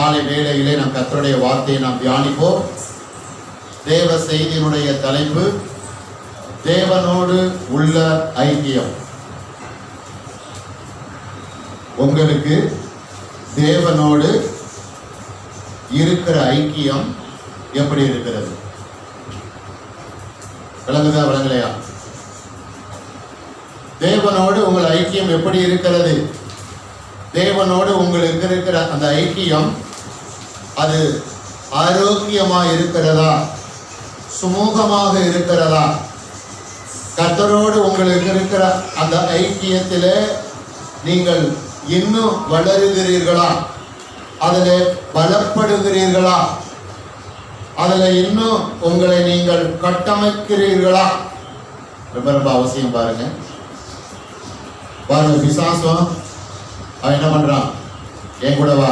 காலை வேளையிலே நாம் கர்த்தருடைய வார்த்தையை நாம் தியானிப்போம். தேவ செய்தியினுடைய தலைப்பு தேவனோடு உள்ள ஐக்கியம். உங்களுக்கு தேவனோடு இருக்கிற ஐக்கியம் எப்படி இருக்கிறது? விளங்குதா விளங்கலையா? தேவனோடு உங்கள் ஐக்கியம் எப்படி இருக்கிறது? தேவனோடு உங்களுக்கு இருக்கிற அந்த ஐக்கியம் அது ஆரோக்கியமாக இருக்கிறதா? சுமூகமாக இருக்கிறதா? கர்த்தரோடு உங்களுக்கு இருக்கிற அந்த ஐக்கியத்திலே நீங்கள் இன்னும் வளருகிறீர்களா? அதில் பலப்படுகிறீர்களா? அதில் இன்னும் உங்களை நீங்கள் கட்டமைக்கிறீர்களா? ரொம்ப அவசியம். பாருங்க பிசாசம் அவன் என்ன பண்றான்? என் கூட வா,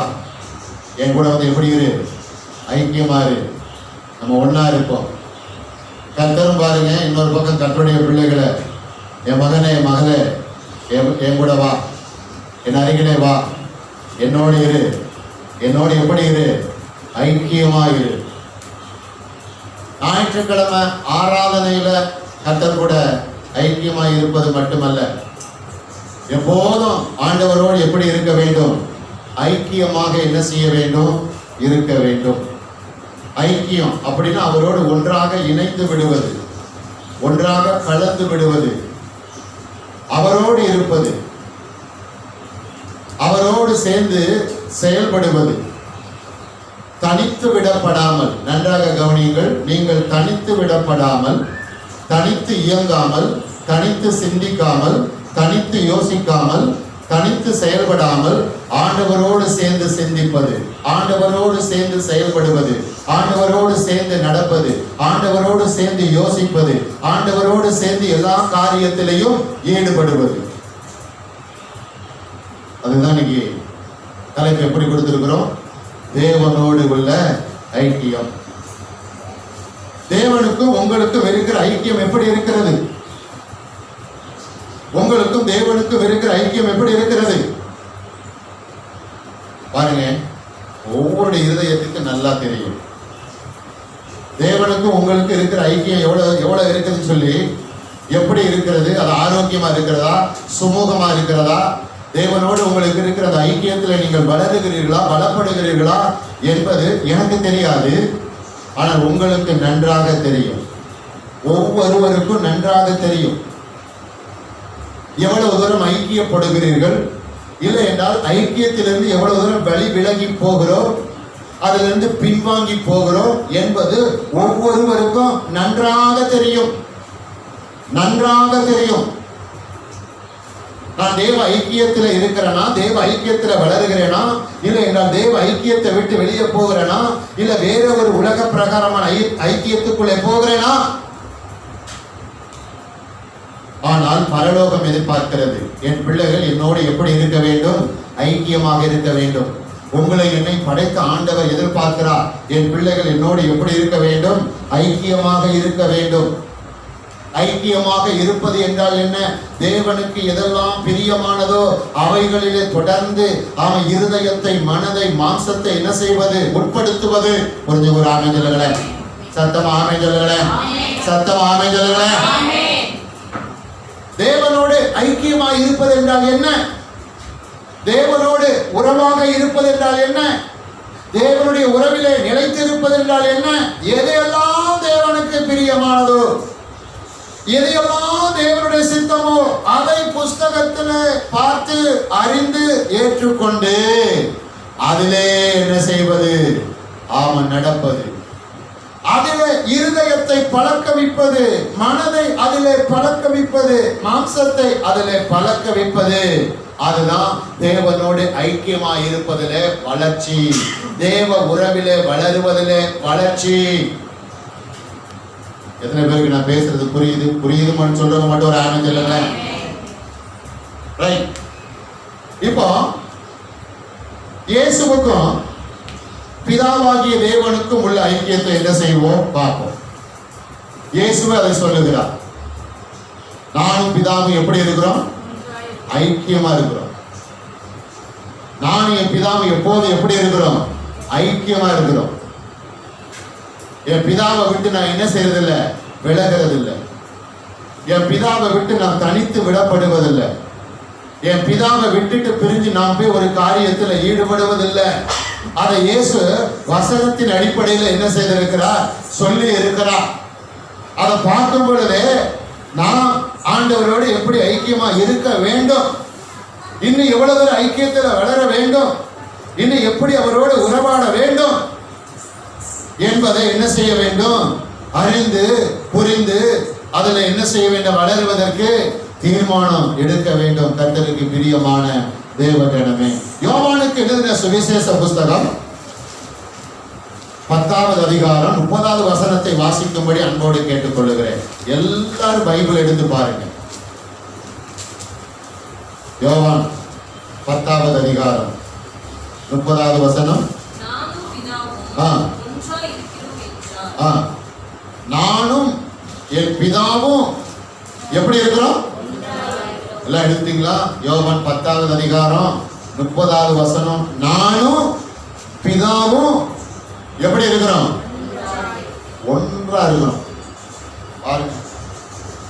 என் கூட வந்து எப்படி இரு, ஐக்கியமா இரு, நம்ம ஒன்னா இருப்போம். கர்த்தரும் பாருங்க, இன்னொரு பக்கம் கர்த்தருடைய பிள்ளைகளை, என் மகனே என் மகளே என் கூட வா, என் அருகிலே வா, என்னோடு இரு, என்னோடு எப்படி இரு, ஐக்கியமா இரு. ஞாயிற்றுக்கிழமை ஆராதனையில கர்த்தர் கூட ஐக்கியமா இருப்பது மட்டுமல்ல, எப்போதும் ஆண்டவரோடு எப்படி இருக்க வேண்டும்? ஐக்கியமாக என்ன செய்ய வேண்டும்? இருக்க வேண்டும். ஐக்கியம் அப்படின்னா அவரோடு ஒன்றாக இணைந்து விடுவது, ஒன்றாக கலந்து விடுவது, அவரோடு இருப்பது, அவரோடு சேர்ந்து செயல்படுவது, தனித்து விடப்படாமல். நன்றாக கவனியுங்கள், நீங்கள் தனித்து விடப்படாமல், தனித்து இயங்காமல், தனித்து சிந்திக்காமல், தனித்து யோசிக்காமல், தனித்து செயல்படாமல், ஆண்டவரோடு சேர்ந்து சிந்திப்பது, ஆண்டவரோடு சேர்ந்து செயல்படுவது, ஆண்டவரோடு சேர்ந்து நடப்பது, ஆண்டவரோடு சேர்ந்து யோசிப்பது, ஆண்டவரோடு சேர்ந்து எல்லா காரியத்திலையும் ஈடுபடுவது. அதுதான் இன்னைக்கு தலைப்பு எப்படி கொடுத்திருக்கிறோம்? தேவனோடு உள்ள ஐக்கியம். தேவனுக்கும் உங்களுக்கும் இருக்கிற ஐக்கியம் எப்படி இருக்கிறது? உங்களுக்கும் தேவனுக்கும் இருக்கிற ஐக்கியம் எப்படி இருக்கிறது? பாருங்க, ஒவ்வொரு இருதயத்துக்கு நல்லா தெரியும் தேவனுக்கும் உங்களுக்கு இருக்கிற ஐக்கியம் எவ்வளவு இருக்குதுன்னு சொல்லி. எப்படி இருக்கிறது? அது ஆரோக்கியமா இருக்கிறதா? சுமூகமா இருக்கிறதா? தேவனோடு உங்களுக்கு இருக்கிற அந்த ஐக்கியத்தில் நீங்கள் வளருகிறீர்களா, பலப்படுகிறீர்களா என்பது எனக்கு தெரியாது. ஆனால் உங்களுக்கு நன்றாக தெரியும், ஒவ்வொருவருக்கும் நன்றாக தெரியும். எவ்வளவு தூரம் ஐக்கியப்படுகிறீர்கள், இல்லை என்றால் ஐக்கியத்திலிருந்து எவ்வளவு தூரம் வழி விலகி போகிறோம், அதிலிருந்து பின்வாங்கி போகிறோம் என்பது ஒவ்வொருவருக்கும் நன்றாக தெரியும், நன்றாக தெரியும். நான் தேவ ஐக்கியத்தில் இருக்கிறேனா, தேவ ஐக்கியத்தில் வளருகிறேனா, இல்லை என்றால் தேவ ஐக்கியத்தை விட்டு வெளியே போகிறேனா, இல்லை வேற ஒரு உலக பிரகாரமான ஐக்கியத்துக்குள்ளே போகிறேனா? ஆனால் பரலோகம் எதிர்பார்க்கிறது, என் பிள்ளைகள் என்னோடு எப்படி இருக்க வேண்டும்? ஐக்கியமாக இருக்க வேண்டும். உங்களை என்னை படைத்த ஆண்டவர் எதிர்பார்க்கிறார், என் பிள்ளைகள் என்னோடு எப்படி இருக்க வேண்டும்? ஐக்கியமாக இருக்க வேண்டும். ஐக்கியமாக இருப்பது என்றால் என்ன? தேவனுக்கு எதெல்லாம் பிரியமானதோ அவைகளிலே தொடர்ந்து அவன் இருதயத்தை, மனதை, மாம்சத்தை என்ன செய்வது? உட்படுத்துவது. ஒரு ஆமென் சொல்லுங்களேன், சத்தமா ஆமென் சொல்லுங்களேன், சத்தமா ஆமென் சொல்லுங்களேன். தேவனோடு ஐக்கியமாக இருப்பது என்றால் என்ன? தேவனோடு உறவாக இருப்பது என்றால் என்ன? தேவனுடைய உறவிலே நிலைத்து இருப்பது என்றால் என்ன? எதையெல்லாம் தேவனுக்கு பிரியமானதோ, எதையெல்லாம் தேவனுடைய சித்தமோ அதை புஸ்தகத்தில் பார்த்து அறிந்து ஏற்றுக்கொண்டு அதிலே என்ன செய்வது? அவன் நடப்பது. அதிலே இருதயத்தை பழக்கவிப்பது, மனதை அதிலே பழக்கவிப்பது, மாம்சத்தை அதிலே பழக்கவிப்பது. அதுதான் தேவனோடு ஐக்கியமாய் இருப்பதிலே வளர்ச்சி, தேவ உறவிலே வளருவதிலே வளர்ச்சி. எத்தனை பேருக்கு நான் பேசுறது புரியுதுன்னு சொல்றவங்க மட்டும் ஒரு ஆமென் சொல்லுங்க. ரைட். இப்போ இயேசுவுக்கும் பிதாவாகிய தேவனுக்கும் உள்ள ஐக்கியத்தை என்ன செய்வோம் பார்ப்போம். இயேசுவே அதை சொல்லுகிறார், நானும் பிதாவும் எப்படி இருக்கிறோம்? ஐக்கியமா இருக்கிறோம். நானும் என் பிதாவும் எப்போது எப்படி இருக்கிறோம்? ஐக்கியமா இருக்கிறோம். என் பிதாவை விட்டு நான் என்ன செய்யறதில்லை, விலகிறதில்லை. என் பிதாவை விட்டு நான் தனித்து விடப்படுவதில்லை. என் பிதாவை விட்டுட்டு பிரிஞ்சு நான் போய் ஒரு காரியத்தில் ஈடுபடுவதில்லை. அதை இயேசு வசனத்தின் அடிப்படையில் என்ன செய்திருக்கிறார், சொல்லி இருக்கிறார். அதை பார்க்கும் பொழுதே நான் ஆண்டவரோடு எப்படி ஐக்கியமா இருக்க வேண்டும், இன்னும் எவ்வளவு ஐக்கியத்தில் வளர வேண்டும், இன்னும் எப்படி அவரோடு உறவாட வேண்டும் என்பதை என்ன செய்ய வேண்டும், அறிந்து புரிந்து அதுல என்ன செய்ய வேண்டும், வளருவதற்கு தீர்மானம் எடுக்க வேண்டும். கர்த்தருக்கு பிரியமான தேவஜனமே, யோவானுக்கு எழுதின சுவிசேஷ புஸ்தகம் 10வது அதிகாரம் 30வது வசனத்தை வாசிக்கும்படி அன்போடு கேட்டுக்கொள்கிறேன். எல்லாரும் பைபிள் எடுத்து பாருங்க. யோவான் 10வது அதிகாரம் 30வது வசனம். நானும் என் பிதாவும் எப்படி இருக்கிறோம், எல்லாம் எடுத்தீங்களா? யோவான் 10வது அதிகாரம் 30வது வசனம். நானும் பிதாவும் எப்படி இருக்கிறோம், ஒன்றா இருக்கிறோம். பாருங்க,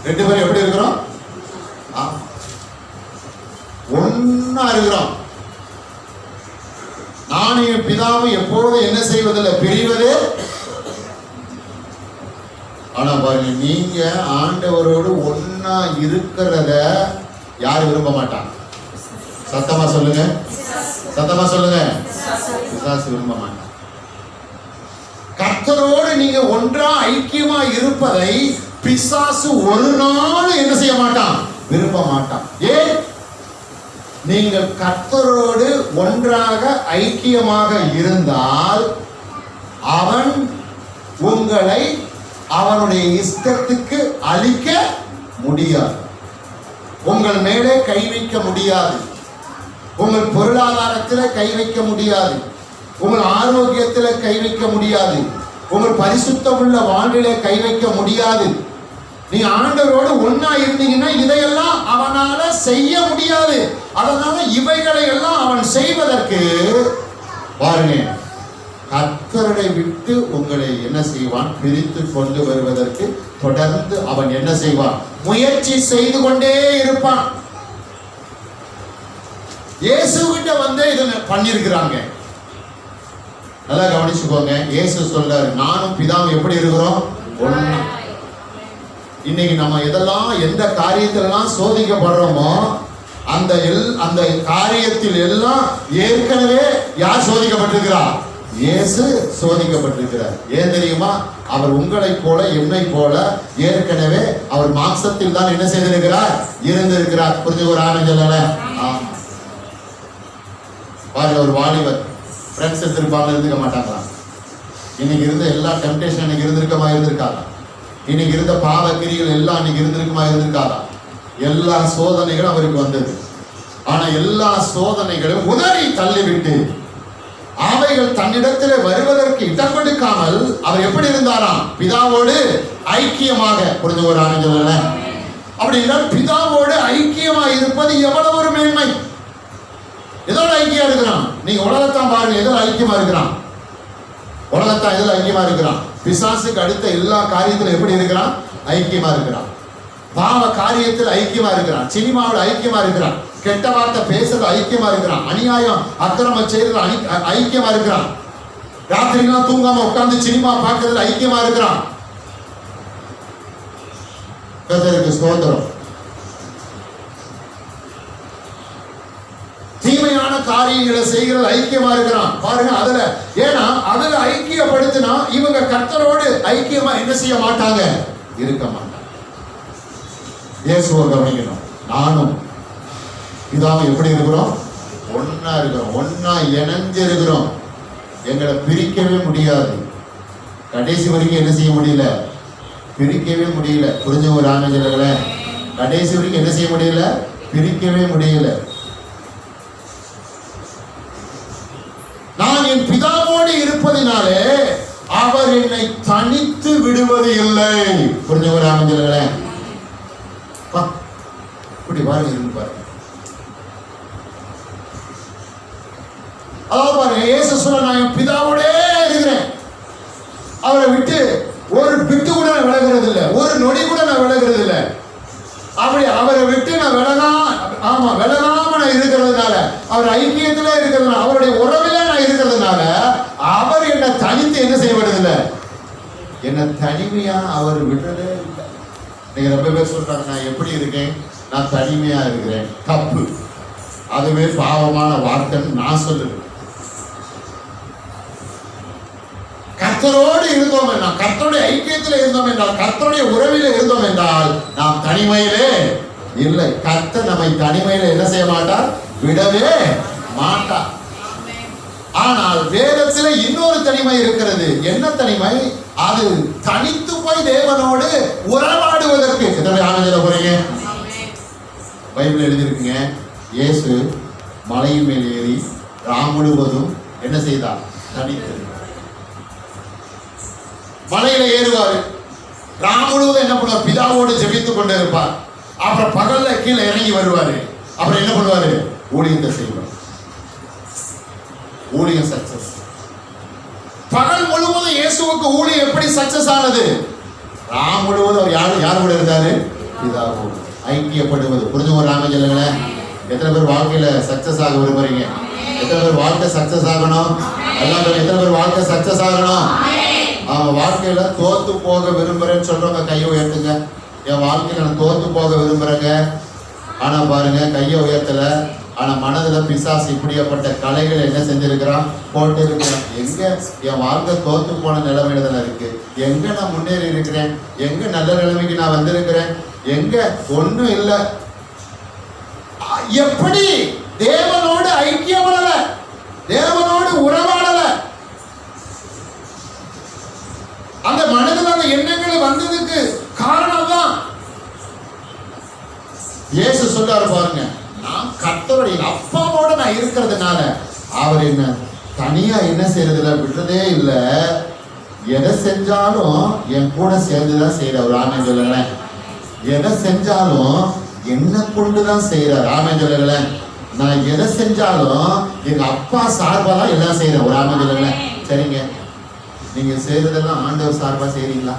ரெண்டு பேரும் எப்படி இருக்கிறோம், ஒன்னா இருக்கிறோம். நானும் என் பிதாவும் எப்பொழுதும் என்ன செய்வதில்லை, பிரிவதே. ஆனா பாருங்க, நீங்க ஆண்டவரோடு ஒன்னா இருக்கிறத யாரு விரும்ப மாட்டாங்க? சத்தமா சொல்லுங்க, சத்தமா சொல்லுங்க. பிசாசு விரும்ப மாட்டாங்க. கர்த்தரோடு நீங்க ஒன்றா ஐக்கியமா இருப்பதை பிசாசு ஒரு நாள் என்ன செய்ய மாட்டான், விரும்ப மாட்டான். ஏன்? நீங்கள் கர்த்தரோடு ஒன்றாக ஐக்கியமாக இருந்தால் அவன் உங்களை அவனுடைய இஷ்டத்துக்கு அழிக்க முடியாது. உங்கள் மேலே கை வைக்க முடியாது. உங்கள் பொருளாதாரத்தில் கை வைக்க முடியாது. உங்கள் ஆரோக்கியத்தில் கை வைக்க முடியாது. உங்கள் பரிசுத்தமுள்ள வாழ்விலே கை வைக்க முடியாது. நீ ஆண்டவரோடு ஒன்னா இருந்தீங்கன்னா இதையெல்லாம் அவனால செய்ய முடியாது. அதனால இவைகளை எல்லாம் அவன் செய்வதற்கு பாருங்க, கர்த்தரை விட்டு உங்களை என்ன செய்வான், பிரித்து கொண்டு வருவதற்கு தொடர்ந்து அவன் என்ன செய்வான், முயற்சி செய்து கொண்டே இருப்பான். இயேசுகிட்ட வந்து இதை பண்ணிருக்கிறாங்க. நல்லா கவனிச்சுக்கோங்க. இயேசு சொல்றாரு, நானும் பிதாவும் எப்படி இருக்கிறோம், ஒண்ணு. இன்னைக்கு நம்ம எதெல்லாம் எந்த காரியத்திலெல்லாம் சோதிக்கப்படுறோமோ அந்த காரியத்தில் எல்லாம் ஏற்கனவே யார் சோதிக்கப்பட்டிருக்கிறார், இயேசு சோதிக்கப்பட்டிருக்கிறார். ஏன் தெரியுமா? அவர் உங்களை போல என்னை போல ஏற்கனவே அவர் மாம்சத்தில் தான் என்ன செய்திருக்கிறார், இருந்திருக்கிறார். புரிஞ்சு ஒரு ஆனந்த சொல்லல. பாருங்க, ஒரு வாலிபர் ஃப்ரெண்ட்ஸ் எடுத்திருப்பாங்க, இருந்துக்க மாட்டாங்களா? இன்னைக்கு இருந்த எல்லா டெம்டேஷன் இன்னைக்கு இருந்திருக்காதா? இன்னைக்கு இருந்த பாவக்கிரிகள் எல்லாம் இன்னைக்கு இருந்திருக்காதா? எல்லா சோதனைகளும் அவருக்கு வந்தது. ஆனா எல்லா சோதனைகளும் உதறி தள்ளிவிட்டு அவைகள் தன்னிடத்தில் வருவதற்கு இடம் கொடுக்காமல் அவர் எப்படி இருந்தாராம், பிதாவோடு ஐக்கியமாக. புரிஞ்சு ஒரு ஆனந்த. அப்படி என்றால் பிதாவோடு ஐக்கியமா இருப்பது எவ்வளவு ஒரு மேன்மை. எதோட ஐக்கியம் இருக்கிறான்? நீங்க உலகத்தான் பாருங்க, எதோ ஐக்கியமா இருக்கிறான். உலகத்தான் எதில் ஐக்கியமா இருக்கிறான்? பிசாசுக்கு அடுத்த எல்லா காரியத்திலும் எப்படி இருக்கிறான், ஐக்கியமா இருக்கிறான். பாவ காரியத்தில் ஐக்கியமா இருக்கிறான். சினிமாவில் ஐக்கியமா இருக்கிறான். கெட்ட வார்த்தை பேசுறது ஐக்கியமா இருக்கிறான். அநியாயம் அக்கிரமம் செய்யறது ஐக்கியமா இருக்கிறான். ராத்திரிலாம் தூங்காம உட்கார்ந்து சினிமா பார்க்கறதுல ஐக்கியமா இருக்கிறான். கர்த்தருக்கு ஸ்தோத்திரம். தீமையான காரியங்களை செய்கிறது ஐக்கியமா இருக்கிறான். பாருங்க, அதுல ஏன்னா அதுல ஐக்கியப்படுத்தினா இவங்க கர்த்தரோடு ஐக்கியமா என்ன செய்ய மாட்டாங்க, இருக்க மாட்டாங்க. இயேசுவை கவனிக்கணும். நானும் பிதாவும் எப்படி இருக்கிறோம், ஒன்னா இருக்கிறோம், ஒன்னா இணைஞ்சு இருக்கிறோம். எங்களை பிரிக்கவே முடியாது. கடைசி வரைக்கும் என்ன செய்ய முடியல, பிரிக்கவே முடியல. புரிஞ்ச ஒரு ஆனந்தங்கள, கடைசி வரைக்கும் என்ன செய்ய முடியல, பிரிக்கவே முடியல. நான் என் பிதாவோடு இருப்பதினாலே அவர் என்னை தனித்து விடுவது இல்லை. புரிஞ்ச ஒரு ஆனந்தங்கள, இப்படி பாருங்க, இருந்து பாருங்க. அதாவது பாருங்க, இயேசு சொல்ல, நான் என் பிதாவோட இருக்கிறேன், அவரை விட்டு ஒரு பிட்டு கூட நான் விலகிறது இல்லை, ஒரு நொடி கூட நான் விலகிறது இல்லை. அப்படி அவரை விட்டு நான் விலகாம நான் இருக்கிறதுனால, அவர் ஐக்கியத்துல இருக்கிறதுனால, அவருடைய உறவில நான் இருக்கிறதுனால, அவர் என்னை தனித்து என்ன செய்வதில்லை, என்னை தனிமையா அவர் விடுறதே இல்லை. நீங்க ரொம்ப பேர் சொல்றாங்க, நான் எப்படி இருக்கேன், நான் தனிமையா இருக்கிறேன். தப்பு. அதுவே பாவமான வார்த்தைன்னு நான் சொல்லுவேன். கர்த்தரோடு இருந்தோம் என்றால், கர்த்தருடைய ஐக்கியத்தில் இருந்தோம் என்றால், கர்த்தருடைய உறவில இருந்தோம் என்றால் நாம் தனிமையிலே இல்லை. கர்த்தர் நம்மை தனிமையில என்ன செய்ய மாட்டார், விடவே மாட்டார். ஆனால் வேதத்தில் இன்னொரு தனிமை இருக்கிறது. என்ன தனிமை? அது தனித்து போய் தேவனோடு உறவாடுவதற்கு. எத்தனை ஆனந்த போறீங்க? பைபிள் எழுதியிருக்குங்க, இயேசு மலையின் மேல் ஏறி ராம் முழுவதும் என்ன செய்தார், தனித்து மலையில ஏறுவாரு. ராம் முழுவதும் என்ன பண்ணுவார், பிதாவோடு ஜெபித்துக் கொண்டு இருப்பார். அப்புறம் பகல்ல கீழே இறங்கி வருவாரு. அப்புறம் என்ன பண்ணுவாரு, ஊழியத்தை செய்வார். ஊழியம் சக்சஸ். பகல் முழுவதும் இயேசுவுக்கு ஊழியம் எப்படி சக்சஸ் ஆனது? ராம் முழுவதும் அவர் யார் கூட இருந்தாரு, பிதாவோடு ஐக்கியப்படுவது. புரிஞ்சு ஒரு ராம சொல்லுங்களேன். எத்தனை பேர் வாழ்க்கையில சக்சஸ் ஆக விரும்புறீங்க? எத்தனை பேர் வாழ்க்கை சக்சஸ் ஆகணும்? எல்லாம் எத்தனை பேர் வாழ்க்கை சக்சஸ் ஆகணும்? அவன் வாழ்க்கையில தோத்து போக விரும்புறேன்னு சொல்றவங்க கையை உயர்த்துங்க. என் வாழ்க்கையில நான் தோத்து போக விரும்புறேங்க. ஆனா பாருங்க, கையை உயர்த்தல. ஆனா மனதுல பிசாசு இப்படியாப்பட்ட கலைகள் என்ன செஞ்சிருக்கிறான், போட்டு இருக்கிறான். எங்க என் வாழ்க்கை தோத்து போன நிலைமையில தானே இருக்கு. எங்க நான் முன்னேறி இருக்கிறேன், எங்க நல்ல நிலைமைக்கு நான் வந்திருக்கிறேன், எங்க ஒண்ணும் இல்லை. எப்படி தேவனோடு ஐக்கியப்படல, தேவனோடு உறவாடல. அந்த மனதில் அந்த எண்ணங்கள் வந்ததுக்கு காரணம் தான் இயேசு சொல்றாரு பாருங்க, நான் கர்த்தருடைய அப்பாவோட நான் இருக்கிறதுனால அவர் என்ன தனியா என்ன செய்யறதுல விடுறதே இல்லை. எதை செஞ்சாலும் என் கூட சேர்ந்துதான் செய்யறார். ஆமென் சொல்லுங்களேன். எதை செஞ்சாலும் என்ன கொண்டுதான் செய்யறார். ஆமென் சொல்லுங்களேன். நான் எதை செஞ்சாலும் எங்க அப்பா சார்பா தான் எல்லாம் செய்யறேன். ஒரு ஆமென் சொல்லுங்களேன். சரிங்க, நீங்க செய்யறதெல்லாம் ஆண்டவர் சார்பா செய்றீங்களா?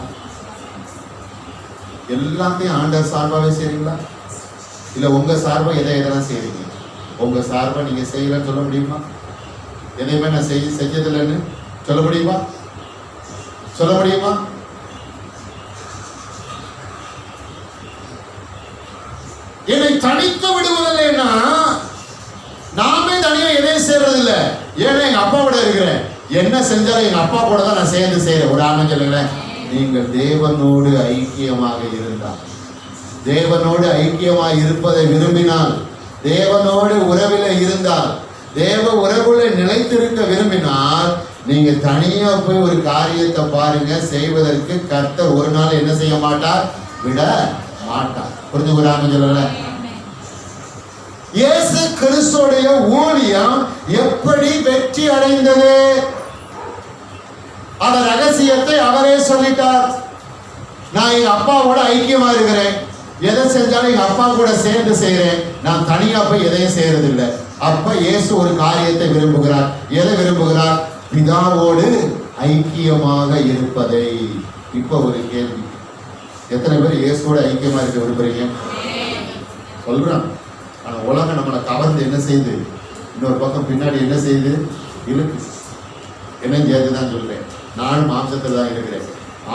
எல்லாத்தையும் ஆண்டவர் சார்பாவே செய்றீங்களா? இல்ல உங்க சார்பா எதெல்லாம் செய்றீங்க? உங்க சார்பா நீங்க செய்யலன்னு சொல்ல முடியுமா? எதையுமே நான் செஞ்சதில்லைன்னு சொல்ல முடியுமா? சொல்ல முடியுமா? என்னை தனித்து விடுவதில்லைன்னா நாமே தனியா எதையும் செய்யறது இல்லை. ஏன்னா எங்க அப்பா கூட இருக்கிறேன், என்ன செஞ்சாலும் எங்க அப்பா கூட தான் நான் சேர்ந்து செய்யறேன். ஒரு ஆமென் சொல்லுங்களேன். நீங்கள் தேவனோடு ஐக்கியமாக இருந்தால், தேவனோடு ஐக்கியமாக இருப்பதை விரும்பினால், தேவனோடு உறவில இருந்தால், தேவ உறவுல நிலைத்திருக்க விரும்பினால், நீங்க தனியா போய் ஒரு காரியத்தை பாருங்க, செய்வதற்கு கர்த்தர் ஒரு நாள் என்ன செய்ய மாட்டார், விட மாட்டார். புரிஞ்சு ஒரு ஆமென் சொல்லல. இயேசு கிறிஸ்துவுடைய ஊழியம் எப்படி வெற்றி அடைந்தது? அந்த ரகசியத்தை அவரே சொல்லிட்டார். நான் எங்க அப்பாவோட ஐக்கியமா இருக்கிறேன், எதை செஞ்சாலும் எங்க அப்பா கூட சேர்ந்து செய்யறேன், நான் தனியா போய் எதையும் செய்யறது இல்லை. அப்ப இயேசு ஒரு காரியத்தை விரும்புகிறார். எதை விரும்புகிறார்? பிதாவோடு ஐக்கியமாக இருப்பதை. இப்ப ஒரு கேள்வி, எத்தனை பேர் இயேசுவோட ஐக்கியமா இருக்க விரும்புறீங்க? சொல்றான். ஆனா உலகம் நம்மளை கவர்ந்து என்ன செய்யுது, இன்னொரு பக்கம் பின்னாடி என்ன செய்யுது, இழுக்கு. என்ன சேர்த்துதான் சொல்றேன், நானும் மாம்சத்துல தான் இருக்கிறேன்.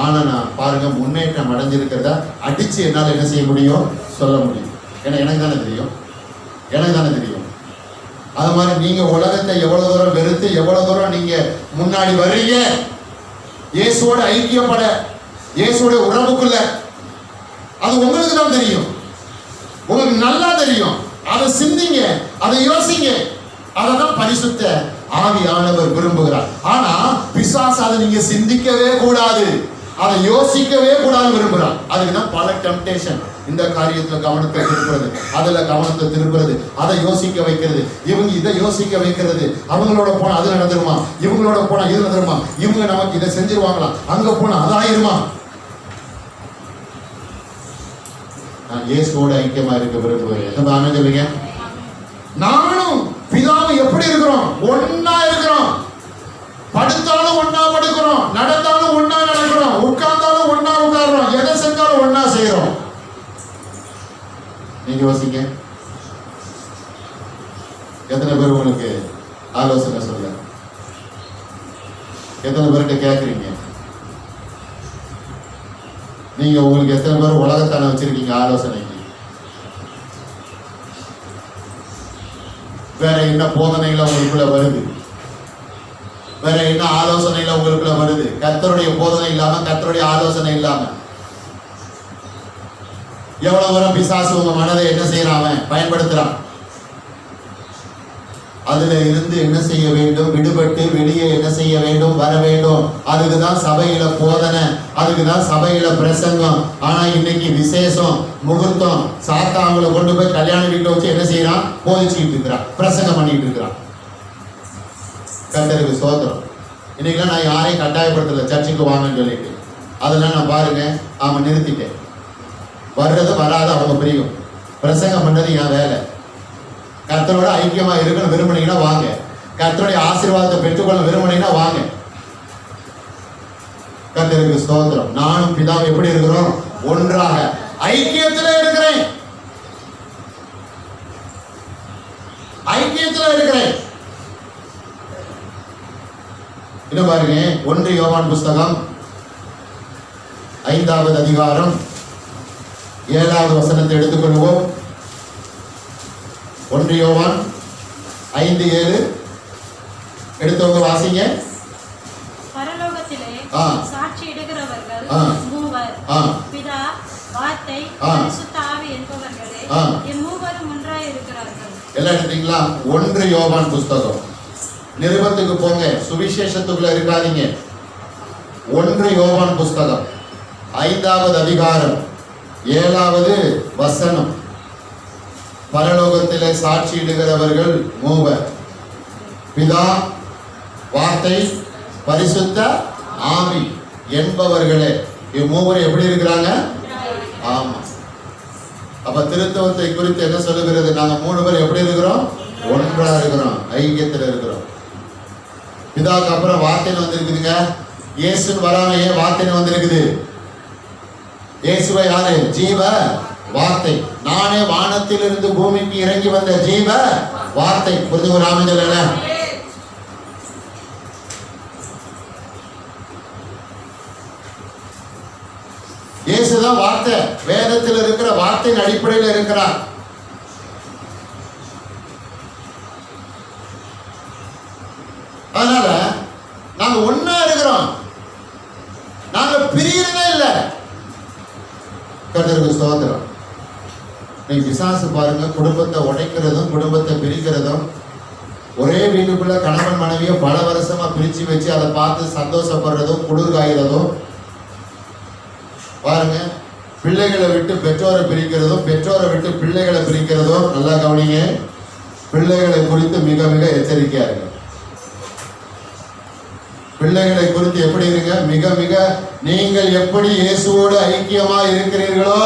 ஆனா நான் பாருங்க, முன்னேற்றம் அடைஞ்சிருக்கிறதா அடிச்சு என்னால என்ன செய்ய முடியும், சொல்ல முடியும். ஏன்னா எனக்கு தானே தெரியும், எனக்கு தானே தெரியும். அது மாதிரி நீங்க உலகத்தை எவ்வளவு தூரம் வெறுத்து எவ்வளவு தூரம் நீங்க முன்னாடி வர்றீங்க, இயேசுவோட ஐக்கியப்பட, இயேசுவோட உறவுக்குள்ள, அது உங்களுக்கு தான் தெரியும், உங்களுக்கு நல்லா தெரியும். அதை சிந்திங்க, அதை யோசிங்க. அதான் பரிசுத்த ஆவியானவர் விரும்புகிறார். ஆனா பிசாசு அதை நீங்க சிந்திக்கவே கூடாது, அதை யோசிக்கவே கூடாது விரும்புகிறார். அதுக்குதான் பல டெம்டேஷன். இந்த காரியத்துல கவனத்தை திருப்புறது, அதுல கவனத்தை திருப்புறது, அதை யோசிக்க வைக்கிறது, இவங்க இதை யோசிக்க வைக்கிறது. அவங்களோட போனா அது நடந்துருமா, இவங்களோட போனா இது நடந்துருமா, இவங்க நமக்கு இதை செஞ்சிருவாங்களா, அங்க போனா அதாயிருமா. நான் இயேசுவோட ஐக்கியமா இருக்க விரும்புகிறேன். சொல்லுங்க. நானும் பிதாவும் எப்படி இருக்கிறோம், ஒன்னா இருக்க நீங்க யோசிங்க. எத்தனை பேர் உங்களுக்கு ஆலோசனை சொல்ல? எத்தனை பேர்கிட்ட கேட்குறீங்க? நீங்க உங்களுக்கு எத்தனை பேர் உலகத்தான வச்சிருக்கீங்க ஆலோசனைக்கு? வேற என்ன போதனைகளை உங்களுக்குள்ள வருது? வேற என்ன ஆலோசனைகளை உங்களுக்குள்ள வருது? கர்த்தருடைய போதனை இல்லாம, கர்த்தருடைய ஆலோசனை இல்லாம எவ்வளவு வரும் பிசாசு உங்க மனதை என்ன செய்யறான்? பயன்படுத்துறான். அதுல இருந்து என்ன செய்ய வேண்டும்? விடுபட்டு வெளியே என்ன செய்ய வேண்டும்? வர வேண்டும். அதுக்குதான் சபையில போதனை, அதுக்குதான் சபையில பிரசங்கம். ஆனா இன்னைக்கு விசேஷம், முகூர்த்தம், சாத்தாங்களை கொண்டு போய் கல்யாண வீட்டுல வச்சு என்ன செய்யறான்? போதிச்சுக்கிட்டு இருக்கிறான், பிரசங்கம் பண்ணிட்டு இருக்கிறான். கர்த்தருக்கு ஸ்தோத்திரம். இன்னைக்கெல்லாம் நான் யாரையும் கட்டாயப்படுத்தல சர்ச்சுக்கு வாங்கன்னு சொல்லிட்டு. அதெல்லாம் நான் பாருங்க, அவன் நிறுத்திட்டேன். வர்றது வராது அவங்க பிரியும். பிரசங்கம் பண்றது என் வேலை. கர்த்தரோட ஐக்கியமா இருக்கணும் விரும்பினீங்கன்னா வாங்க. கர்த்தருடைய ஆசீர்வாதத்தை பெற்றுக்கொள்ள விரும்பினீங்கன்னா வாங்க. கர்த்தருக்கு ஸ்தோத்திரம். நானும் பிதாவும் எப்படி இருக்கிறோம்? ஒன்றாக ஐக்கியத்துல இருக்கிறேன். ஐக்கியத்துல இருக்கிறேன். இன்னும் பாருங்க, 1 யோவான் புஸ்தகம் 5வது அதிகாரம் 7வது வசனத்தை எடுத்துக்கொள்வோம். 1 யோவான் 5:7 எடுத்தவங்க வாசிங்க. பரலோகத்திலே சாட்சி இடுகிறவர்கள் மூவர், பிதா, வார்த்தை, பரிசுத்த ஆவி என்பவர்களே, இம்மூவரும் ஒன்றாய் இருக்கிறார்கள். எல்லாம் எடுத்தீங்களா? 1 யோவான் புஸ்தகம். நிருபத்துக்கு போங்க, சுவிசேஷத்துக்குள்ள இருக்காதீங்க. 1 யோவான் புஸ்தகம் 5வது அதிகாரம் 7வது வசனம். பரலோகத்திலே சாட்சியிடுகிறவர்கள் மூவர், பிதா, வார்த்தை, பரிசுத்த ஆவி என்பவர்களே. இம்மூவர் எப்படி இருக்கிறாங்க? ஆமா. அப்ப திருத்துவத்தை குறித்து என்ன சொல்லுகிறது? நாங்க 3 பேர் எப்படி இருக்கிறோம்? ஒன்றா இருக்கிறோம், ஐக்கியத்தில் இருக்கிறோம். பிதாக்கு அப்புறம் வார்த்தைன்னு வந்திருக்குதுங்க. இயேசுன்னு வராம ஏன் வார்த்தைன்னு வந்திருக்குது? இயேசுவை யாரு? ஜீவ வார்த்தை. நானே வானத்திலிருந்து பூமிக்கு இறங்கி வந்த ஜீவ வார்த்தை. புரிஞ்சுக்கிறாம சொல்லல? இயேசுதான் வார்த்தை. வேதத்தில் இருக்கிற வார்த்தையின் அடிப்படையில் இருக்கிறார். அதனால நாங்க ஒன்னா இருக்கிறோம், நாங்க பிரியறதே இல்லை. கர்த்தருக்கு ஸ்தோத்திரம். நீ பிசாசு பாருங்க, குடும்பத்தை உடைக்கிறதும் குடும்பத்தை பிரிக்கிறதும். ஒரே வீட்டுக்குள்ள கணவன் மனைவியை பல வருஷமா பிரிச்சு வச்சு அதை பார்த்து சந்தோஷப்படுறதும் குளிர் காய்கிறதும் பாருங்க. பிள்ளைகளை விட்டு பெற்றோரை பிரிக்கிறதும் பெற்றோரை விட்டு பிள்ளைகளை பிரிக்கிறதும். நல்லா கவனிங்க, பிள்ளைகளை குறித்து மிக மிக எச்சரிக்கையா இருக்கு. பிள்ளைகளை குறித்து எப்படி இருங்க? மிக மிக நீங்கள் எப்படி இயேசுவோடு ஐக்கியமா இருக்கிறீர்களோ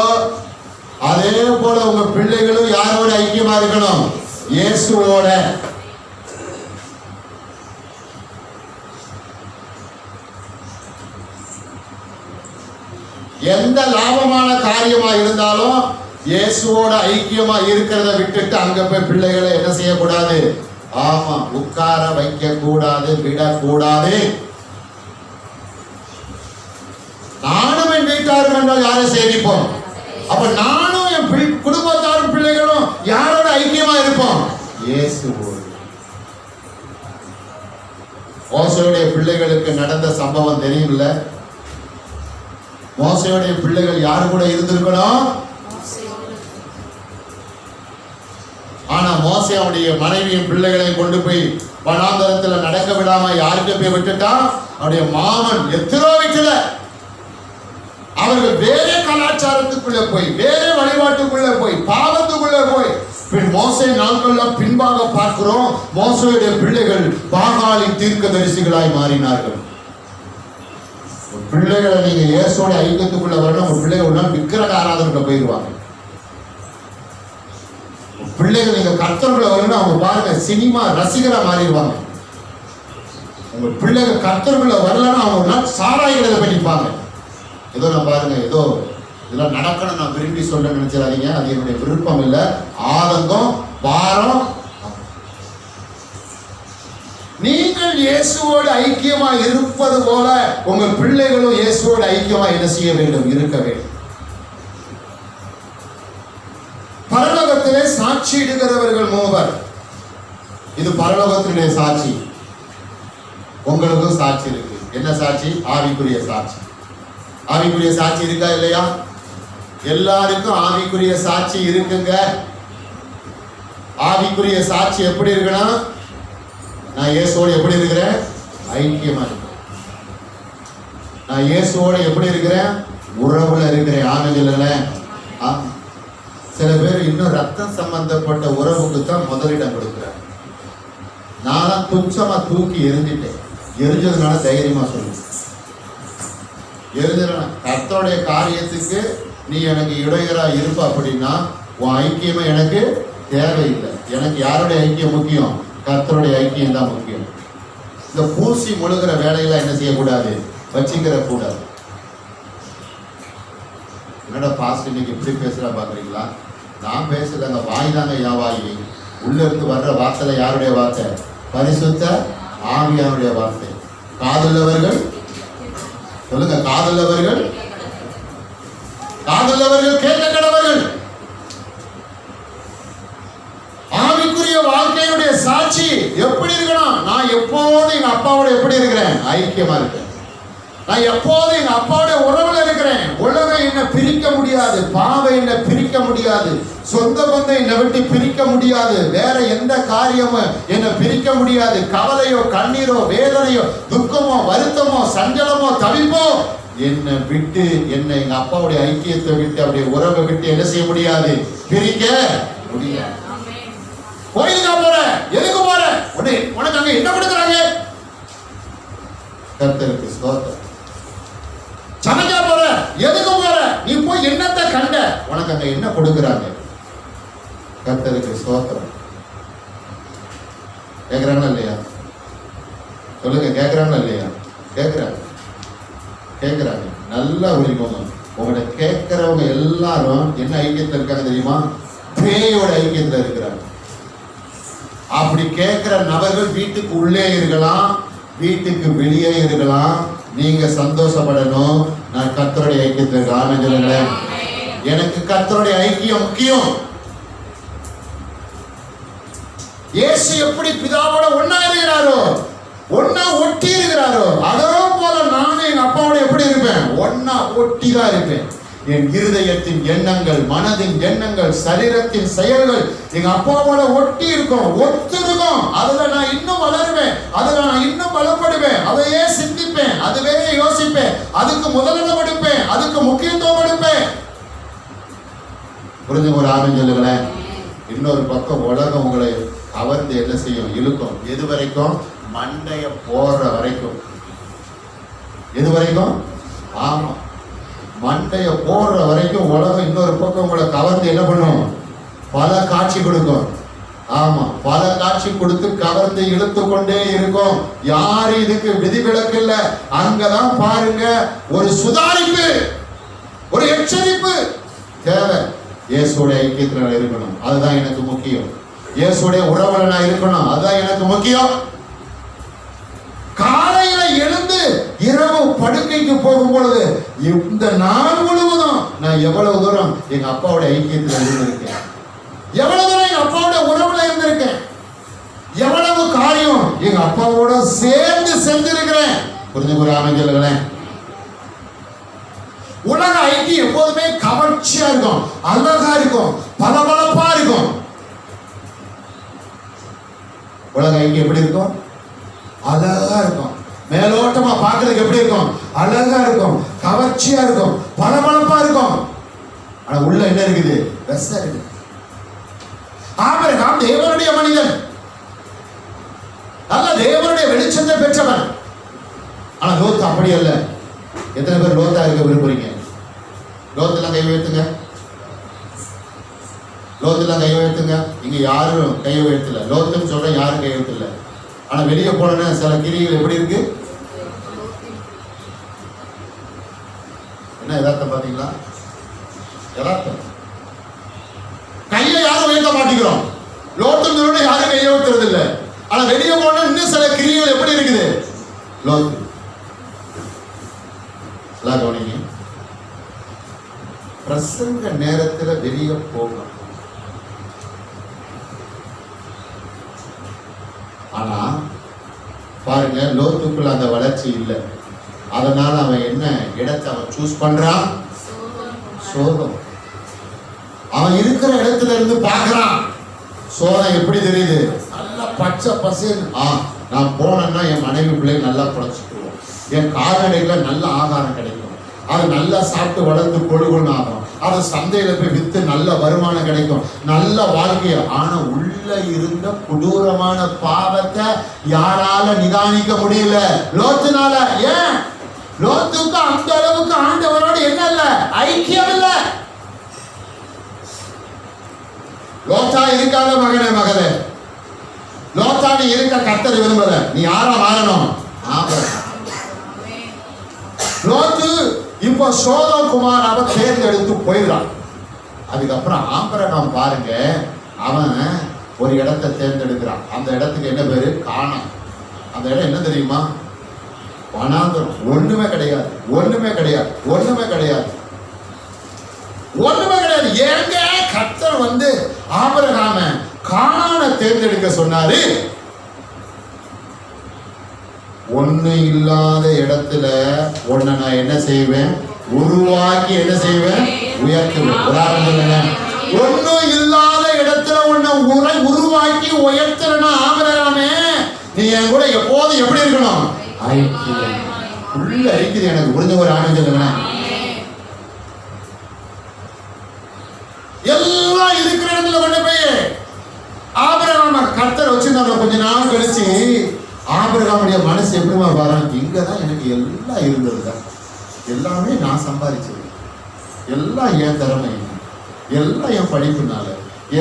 அதே போல உங்க பிள்ளைகளும் யாரோட ஐக்கியமா இருக்கணும்? இயேசுவோட. எந்த லாபமான காரியமா இருந்தாலும் இயேசுவோட ஐக்கியமா இருக்கிறத விட்டுட்டு அங்க போய் பிள்ளைகளை என்ன செய்யக்கூடாது? ஆமா, உட்கார வைக்க கூடாது, விடக்கூடாது. நானும் என் வீட்டாரும் என்றால் யாரை சேவிப்போம்? அப்ப நானும் என் குடும்பத்தாரும் பிள்ளைகளும் யாரோட ஐக்கியமா இருப்போம்? இயேசுவோடு. மோசேயுடைய பிள்ளைகளுக்கு நடந்த சம்பவம் தெரியும்ல? மோசேயுடைய பிள்ளைகள் யாரு கூட இருந்திருக்கணும்? ஆனா மோசே அவனுடைய மனைவியின் பிள்ளைகளை கொண்டு போய் வனாந்தரத்துல நடக்க விடாம யாருக்கு போய் விட்டுட்டான்? அவருடைய மாமன் எத்திரோ வீட்டுல. அவர்கள் வேற கலாச்சாரத்துக்குள்ள போய், வேற வழிபாட்டுக்குள்ள போய், பாவத்துக்குள்ள போய் மோசே நாட்கள்ல பின்பாக பார்க்கிறோம். மோசேயுடைய பிள்ளைகள் பாகாலின் தீர்க்கதரிசிகளாய் மாறினார்கள். பிள்ளைகளை நீங்க இயேசுவோட ஐக்கியத்துக்குள்ள வரணும். உங்க பிள்ளைகள் ஒரு நாள் விக்கிரக ஆராதனைக்குள்ள போயிடுவாங்க. பிள்ளைகள் நீங்க கர்த்தருக்குள்ள வரணும். அவங்க பாருங்க, சினிமா ரசிகரா மாறிடுவாங்க. உங்க பிள்ளைகள் கர்த்தருக்குள்ள வரலன்னா அவங்க ஒரு நாள் சாராய்களை பண்ணிப்பாங்க. ஏதோ நான் பாருங்க, ஏதோ இதெல்லாம் நடக்கணும் நான் விரும்பி சொல்ல நினைச்சிடாதீங்க. அது என்னுடைய விருப்பம் இல்லை, ஆதங்கம், பாரம். நீங்கள் இயேசுவோடு ஐக்கியமா இருப்பது போல உங்கள் பிள்ளைகளும் இயேசுவோடு ஐக்கியமா என்ன செய்ய வேண்டும்? இருக்க வேண்டும். பரலோகத்திலே சாட்சியிடுகிறவர்கள் மூவர். இது பரலோகத்தினுடைய சாட்சி. உங்களுக்கும் சாட்சி இருக்கு. என்ன சாட்சி? ஆவிக்குரிய சாட்சி. ஆவிக்குரிய சாட்சி இருக்கா இல்லையா? எல்லாருக்கும் ஆவிக்குரிய சாட்சி இருக்குங்க. ஆவிக்குரிய சாட்சி எப்படி இருக்குன்னா, நான் இயேசுவோடு எப்படி இருக்கிறேன்? ஐக்கியமா இருக்கிறேன். நான் இயேசுவோடு எப்படி இருக்கிறேன்? உறவுல இருக்கிறேன். ஆனதில்லை. சில பேர் இன்னும் ரத்தம் சம்பந்தப்பட்ட உறவுக்கு தான் முதலிடம் கொடுக்குறாங்க. நான் துச்சமா தூக்கி எரிஞ்சிட்டேன். எரிஞ்சதுனால தைரியமா சொல்லுங்க. எரிஞ்சதுனா கர்த்தருடைய காரியத்துக்கு நீ எனக்கு இடையரா இருப்ப அப்படின்னா உன் ஐக்கியமே எனக்கு தேவையில்லை. எனக்கு யாருடைய ஐக்கியம் முக்கியம்? கர்த்தருடைய ஐக்கியம் தான் முக்கியம். இந்த பூசி முழுகிற வேலையெல்லாம் என்ன செய்யக்கூடாது? வச்சுக்கிற கூடாது. என்னடா பாஸ்ட் இன்னைக்கு இப்படி பேசுறா பாக்குறீங்களா? நான் பேசலங்க, வாய் தாங்க யாவாயி. உள்ள இருந்து வர்ற வார்த்தை யாருடைய வார்த்தை? பரிசுத்த ஆவியானுடைய வார்த்தை. காதுள்ளவர்கள் சொல்லுங்க, காதுள்ளவர்கள் கேட்க கடவர்கள். ஆவிக்குரிய வாழ்க்கையுடைய சாட்சி எப்படி இருக்கணும்? நான் எப்போதும் எங்க அப்பாவோட எப்படி இருக்கிறேன்? ஐக்கியமா இருக்கிறேன். நான் எப்போதும் எங்க அப்பாவோட உறவுல இருக்கிறேன். உலகம் என்ன பிரிக்க முடியாது, பாவை என்ன பிரிக்க முடியாது, சொந்த பந்தம் என்னை விட்டு பிரிக்க முடியாது, வேற எந்த காரியமும் என்னை பிரிக்க முடியாது. கவலையோ கண்ணீரோ வேதனையோ துக்கமோ வருத்தமோ சஞ்சலமோ தவிப்போ என்னை விட்டு, என்னை எங்க அப்பாவுடைய ஐக்கியத்தை விட்டு, அவருடைய உறவை விட்டு என்ன செய்ய முடியாது? பிரிக்க முடியாது. கோயிலுக்கா போற? எதுக்கு போற? உனக்கு அங்க என்ன கொடுக்குறாங்க? கர்த்தருக்கு ஸ்தோத்திரம். சமைக்கா போற? எதுக்கு போற? நீ போய் என்னத்தை கண்ட? உனக்கு அங்க என்ன கொடுக்குறாங்க? கர்த்தருக்கு ஸ்தோத்திரம். கேக்குறாங்களா இல்லையா? சொல்லுங்க, கேக்குறாங்களா இல்லையா? கேக்குறாங்க. நல்லா உரிக்கோங்க. உங்களை கேட்கிறவங்க எல்லாரும் என்ன ஐக்கியத்தில் இருக்காங்க தெரியுமா? பேயோட ஐக்கியத்தில் இருக்கிறாங்க. அப்படி கேட்கிற நபர்கள் வீட்டுக்கு உள்ளே இருக்கலாம், வீட்டுக்கு வெளியே இருக்கலாம். நீங்க சந்தோஷப்படணும். நான் கர்த்தருடைய ஐக்கியத்தில் இருக்கேன். எனக்கு கர்த்தருடைய ஐக்கியம் முக்கியம். இயேசு எப்படி பிதாவோட ஒன்னா இருக்கிறாரோ, ஒன்னா ஒட்டி இருக்கிறாரோ, அதே போல நானும் எங்க அப்பாவோட எப்படி இருப்பேன்? ஒன்னா ஒட்டி தான் இருப்பேன். என் இருதயத்தின் எண்ணங்கள், மனதின் எண்ணங்கள், சரீரத்தின் செயல்கள் எங்க அப்பாவோட ஒட்டி இருக்கும், ஒத்து இருக்கும். அதுல நான் இன்னும் வளருவேன், அதுல நான் இன்னும் பலப்படுவேன், அதையே சிந்திப்பேன், அதுவே யோசிப்பேன், அதுக்கு முதலிடம் எடுப்பேன், அதுக்கு முக்கியத்துவம் எடுப்பேன். புரிஞ்சு ஒரு ஆரம்பி சொல்லுங்களேன். இன்னொரு பக்கம் உலகம் உங்களை கவர்ந்து என்ன செய்யும்? இழுக்கும். எது வரைக்கும்? மண்டைய போற வரைக்கும். எது வரைக்கும்? ஆமா, மண்டைய போற வரைக்கும் உலகம் இன்னொரு பக்கம் உங்களை கவர்ந்து என்ன பண்ணும்? பல காட்சி கொடுக்கும். ஆமா, பல காட்சி கொடுத்து கவர்ந்து இழுத்து கொண்டே இருக்கும். யாரு இதுக்கு விதிவிலக்கு இல்ல. அங்கதான் பாருங்க ஒரு சுதாரிப்பு, ஒரு எச்சரிப்பு தேவை. இயேசுடைய ஐக்கியத்துல இருக்கணும், அதுதான் எனக்கு முக்கியம். இயேசுடைய உறவுல நான் இருக்கணும், அதுதான் எனக்கு முக்கியம். காலையில எழுந்து இரவு படுக்கைக்கு போகும் பொழுது இந்த நாள் முழுவதும் நான் எவ்வளவு தூரம் எங்க அப்பாவுடைய ஐக்கியத்துல இருந்திருக்கேன், எவ்வளவு தூரம் எங்க அப்பாவுடைய உறவுல இருந்திருக்கேன், எவ்வளவு காரியம் எங்க அப்பாவோட சேர்ந்து செஞ்சிருக்கிறேன். புரிஞ்சு ஒரு அமைச்சர்களேன். உலக ஐக்கியம் எப்போதுமே கவர்ச்சியா இருக்கும், அழகா இருக்கும், பளபளப்பா இருக்கும். உலக ஐக்கியம் எப்படி இருக்கும்? அழகா இருக்கும். மேலோட்டமா பார்க்கறதுக்கு எப்படி இருக்கும்? அழகா இருக்கும், கவர்ச்சியா இருக்கும், பளபளப்பா இருக்கும். ஆனா உள்ள என்ன இருக்குது? விஷம் இருக்குது. ஆபிரகாம் தேவனுடைய மனிதன், நல்ல தேவனுடைய வெளிச்சத்தை பெற்றவன். ஆனா லோத் அப்படி அல்ல. எத்தனை பேர் லோத்தா இருக்க விரும்புறீங்க? லோத்தெல்லாம் கை உயர்த்துங்க, லோத்தெல்லாம் கை உயர்த்துங்க. இங்க யாரும் கை உயர்த்தல. லோத்துன்னு சொல்றேன், யாரும் கை உயர்த்தல. ஆனா வெளியே போன சில கிரிகள் எப்படி இருக்கு? என்ன யதார்த்தம் பாத்தீங்களா? யதார்த்தம். கையை யாரும் உயர்த்த மாட்டேங்கிறோம். லோத்துங்களோட யாரும் கையை ஊத்துறது இல்லை. ஆனா வெளியே போனா இன்னும் சில கிரியைகள் எப்படி இருக்குது? லோத்து கவனிங்க. பிரசங்க நேரத்துல வெளியே போகணும். ஆனா பாருங்க, லோத்துக்குள்ள அந்த வளர்ச்சி இல்லை. அதனால அவன் என்ன இடத்தை அவன் சூஸ் பண்றான்? சோதம். அவன் இருக்கிற இடத்துல இருந்து பார்க்கறான். சோதம் எப்படி தெரியுது? நல்ல பச்சை பசேல். நான் போனேன்னா என் மனைவி பிள்ளை நல்லா குறைச்சிக்குவோம், என் கால்நடைகளை நல்ல ஆகாரம் கிடைக்கும், அது நல்லா சாப்பிட்டு வளர்ந்து கொழுகுன்னு ஆகும், அது சந்தையில போய் வித்து நல்ல வருமானம் கிடைக்கும், நல்ல வாழ்க்கைய. ஆனா உள்ள இருந்த கொடூரமான பாவத்தை யாரால நிதானிக்க முடியல? லோத்துனால. ஏன்? லோத்துக்கு அந்த அளவுக்கு ஆண்டவரோடு என்ன இல்ல? ஐக்கியம் இல்ல. லோத்தா இருக்காத மகனே, மகளே, லோத்தா நீ இருக்க கர்த்தர் விரும்பல. நீ யாரா மாறணும்? லோத்து இப்ப சோதம் குமாராவை தேர்ந்தெடுத்து போயிடுறான். அதுக்கப்புறம் ஆபிரகாம் பாருங்க, அவன் ஒரு இடத்தை தேர்ந்தெடுக்கிறான். அந்த இடத்துக்கு என்ன பேரு? கானான். அந்த இடம் என்ன தெரியுமா? வனாந்தரம். ஒண்ணுமே கிடையாது, ஒண்ணுமே கிடையாது, ஒண்ணுமே கிடையாது, ஒண்ணுமே கிடையாது. ஏங்க கர்த்தர் வந்து ஆபிரகாம கானானை தேர்ந்தெடுக்க சொன்னாரு? ஒண்ணு இல்லாத இடத்துல ஒன்ன நான் என்ன செய்வேன்? உருவாக்கி என்ன செய்வேன்? உயர்த்துவேன். உதாரணம், ஒண்ணும் இல்லாத இடத்துல உன்னை உருவாக்கி உயர்த்துறனா ஆபிரகாமே, நீ என் கூட எப்போதும் எப்படி இருக்கணும்? ஐக்கியம். உள்ள இருக்குது. எனக்கு புரிஞ்ச ஒரு ஆனந்தம் சொல்லுங்க. எல்லாம் இருக்கிற இடத்துல கொண்டு போய் ஆபிரகாம கர்த்தர் வச்சிருந்தாங்க. கொஞ்ச நாள் கழிச்சு ஆபிரகாமுடைய மனசு எப்படிமா பாருங்க, இங்கதான் எனக்கு எல்லாம் இருந்ததுதான், எல்லாமே நான் சம்பாதிச்சது, எல்லாம் என் திறமை, எல்லாம் என் படிப்புனால,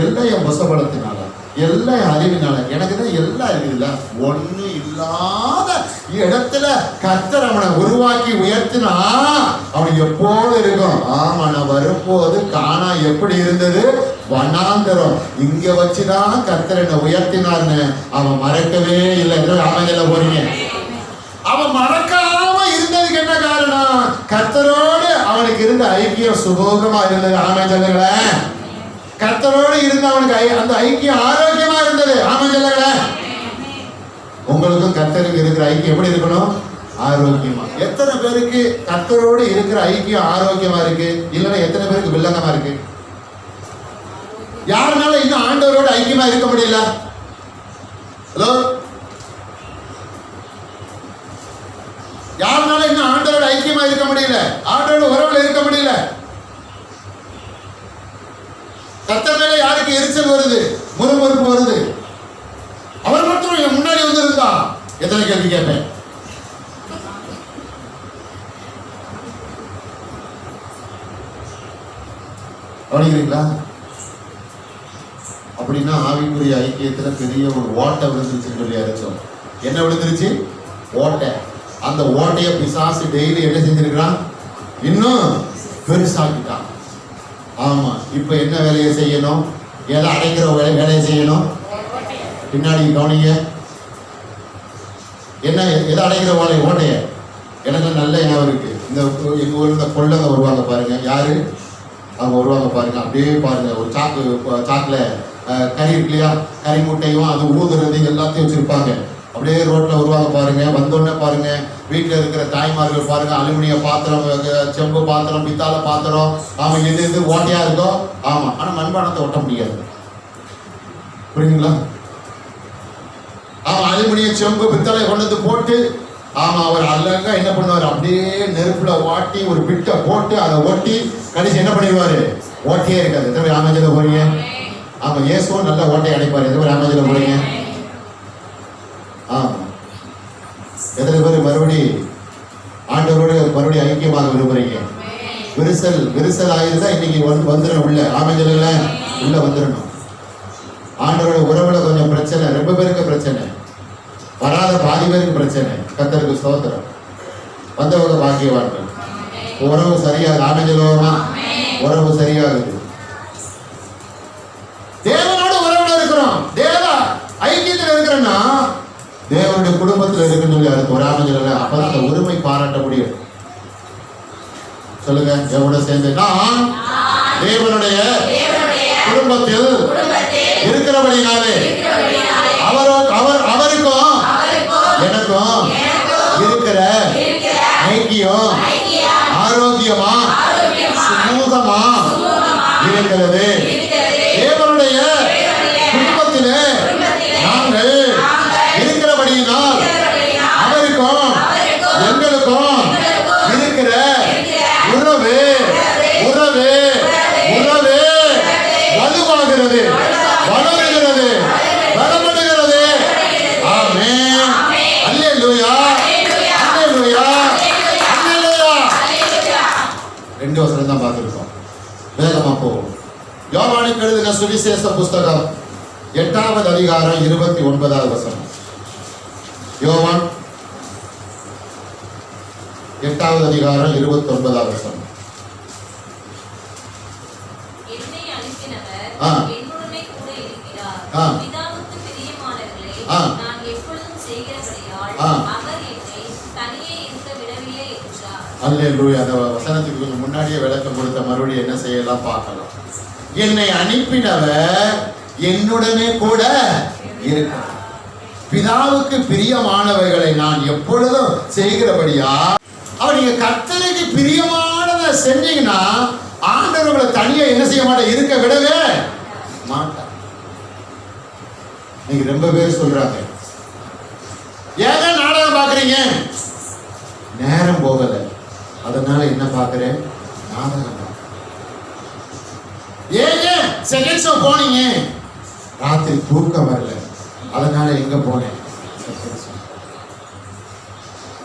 எல்லாம் என் வசபலத்தினால, எல்லாம் என் அறிவினால, எனக்கு தான் எல்லாம் இருக்குதுல்ல. ஒண்ணு இல்லாத இடத்துல கர்த்தர் அவனை உருவாக்கி உயர்த்தினா அவனுக்கு எப்போது இருக்கும்? ஆமா, நான் வரும்போது காணா எப்படி இருந்தது? வனாந்தரம். இங்க வச்சுதான் கர்த்தர் என்ன உயர்த்தினார்னு அவன் மறக்கவே இல்லை. ஆமையில போறீங்க. அவன் மறக்காம இருந்ததுக்கு என்ன காரணம்? கர்த்தரோடு அவனுக்கு இருந்த ஐக்கியம் சுமூகமா இருந்தது. ஆமை சொல்லுங்களேன். கர்த்தரோடு இருந்த அவனுக்கு அந்த ஐக்கியம் ஆரோக்கியமா இருந்தது. ஆமை சொல்லுங்களேன். உங்களுக்கும் கர்த்தருக்கு இருக்கிற ஐக்கியம் எப்படி இருக்கணும்? ஆரோக்கியமா. எத்தனை பேருக்கு கர்த்தரோடு இருக்கிற ஐக்கியம் ஆரோக்கியமா இருக்கு? இல்லைன்னா எத்தனை பேருக்கு வில்லங்கமா இருக்கு? யாருனால இன்னும் ஆண்டவரோட ஐக்கியமா இருக்க முடியல? ஹலோ, யாருனால இன்னும் ஆண்டவரோட ஐக்கியமா இருக்க முடியல? ஆண்டவரோட உறவுல இருக்க முடியல? கர்த்தர் மேல யாருக்கு எரிச்சல் வருது? முறுமுறுப்பு வருது? அவர் மட்டும் என் முன்னாடி வந்து இருந்தா எத்தனை கேள்வி கேட்பேன். கவனிக்கிறீங்களா? அப்படின்னா ஆவிக்குரிய ஐக்கியத்துல பெரிய ஒரு ஓட்டை விழுந்துருச்சுன்னு சொல்லி அரைச்சோம். என்ன விழுந்துருச்சு? ஓட்டை. அந்த ஓட்டைய பிசாசு டெய்லி என்ன செஞ்சிருக்கிறான்? இன்னும் பெருசாக்கிட்டான். ஆமா, இப்ப என்ன வேலையை செய்யணும்? எதை அடைக்கிற வேலையை செய்யணும்? பின்னாடி கவனிங்க. என்ன எதை அடைக்கிற ஓட்டைய? எனக்கு நல்ல ஞாபகம் இருக்கு. இந்த எங்க ஊர்ல இந்த கொள்ளங்க வருவாங்க பாருங்க. யாரு அவங்க வருவாங்க பாருங்க? அப்படியே பாருங்க, ஒரு சாக்குல கறி இருக்கு இல்லையா, கறி மூட்டையும் அது ஊதுறது எல்லாத்தையும் வச்சிருப்பாங்க. அப்படியே ரோட்ல வருவாங்க பாருங்க. வந்தோடனே பாருங்க, வீட்டில் இருக்கிற தாய்மார்கள் பாருங்க, அலுமினிய பாத்திரம், செம்பு பாத்திரம், பித்தாள பாத்திரம், ஆமா, எது ஓட்டையா இருக்கோ, ஆமா, ஆனா மண்பானத்தை ஒட்ட முடியாது. புரியுங்களா? ஆமா, அலுமினிய செம்பு பித்தளை கொண்டு போட்டு, ஆமா, அவர் அழகா என்ன பண்ணுவார்? அப்படியே நெருப்புல வாட்டி ஒரு பிட்டை போட்டு அதை ஒட்டி கடைசி என்ன பண்ணிடுவாரு? ஓட்டையே இருக்காது. எத்தனை பேர் ஆமேஜில போறீங்க? ஆமா, இயேசுவும் நல்ல ஓட்டையை அடைப்பாரு. எத்தனை பேர் ஆமேஜில போறீங்க? ஆமா, எத்தனை பேர் ஆண்டவரோடு மறுபடியும் ஐக்கியமாக விரும்புறீங்க? விரிசல் ஆயிருந்தா இன்னைக்கு வந்துடும் உள்ள. ஆமேஜில உள்ள வந்துடணும். ஆண்டவரோட உறவுல கொஞ்சம் பிரச்சனை, ரொம்ப பேருக்கு பிரச்சனை, வராத பாதி பேருக்கு பிரச்சனை. கர்த்தருக்கு ஸ்தோத்திரம். வந்தவங்க பாக்கியவான்கள். உறவு சரியா? ஆமேஜில உறவு சரியாகுது. தேவனோட உறவுல இருக்கிறோம், தேவ ஐக்கியத்தில் இருக்கிறோம்னா தேவனுடைய குடும்பத்தில் இருக்குன்னு சொல்லி அதுக்கு ஒரு ஆரம்பிச்சிடல. அப்பதான் அந்த உரிமை பாராட்ட முடியும். சொல்லுங்க, எவ்வளவு சேர்ந்து நான் தேவனுடைய குடும்பத்தில் இருக்கிறபடினாலே அவருக்கும் எனக்கும் இருக்கிற ஐக்கியம் ஆரோக்கியமா சுமூகமா இருக்கிறது. தேவனுடைய குடும்பத்திலே நாங்கள் இருக்கிறபடியினால் அவருக்கும் எங்களுக்கும் இருக்கிற உறவு உறவு உறவு வலுவாகிறது, வளருகிறது, பலப்படுகிறது. ஆமென். அல்லேலூயா, அல்லேலூயா, அல்லேலூயா. ரெண்டு வசனம் தான் பார்த்திருக்கோம். வேகமா போவோம். யோவானுக்கு எழுதின சுவிசேஷ புஸ்தகம் 8வது அதிகாரம் 29வது வசனம். யோவான் 8வது அதிகாரம் 29வது வசனம். என்னை அனுப்பினவர் ஆ. என்னுடனே கூட இருக்கிறார். ஆ. பிதாவுக்கு பிரியமானவர்களே, ஆ. நான் எப்பொழுதும் செய்கிறபடியால் ஆ. அவர் என்னை தனியே இருக்க விடவில்லை என்றார். அல்லேலூயா. அந்த வசனத்துக்கு கொஞ்சம் முன்னாடியே விளக்கம் கொடுத்த மறுபடியும் என்ன செய்யலாம் பார்க்கலாம். என்னை அனுப்பினவர் என்னுடனே கூட இருக்கிறார். பிதாவுக்கு பிரியமானவைகளை நான் எப்பொழுதும் செய்கிறபடியா. அவர் நீங்க கர்த்தருக்கு பிரியமானதை செஞ்சீங்கன்னா ஆண்டவர் உங்களை தனியா என்ன செய்ய மாட்டார், இருக்க விடவே மாட்டார். நீங்க ரொம்ப பேர் சொல்றாங்க, ஏங்க நாடகம் பாக்குறீங்க? நேரம் போகல, அதனால என்ன பாக்குறேன், நாடகம். ஏங்க செகண்ட் ஷோ போனீங்க? ராத்திரி தூக்கம் வரல, அதனால எங்க போனேன்.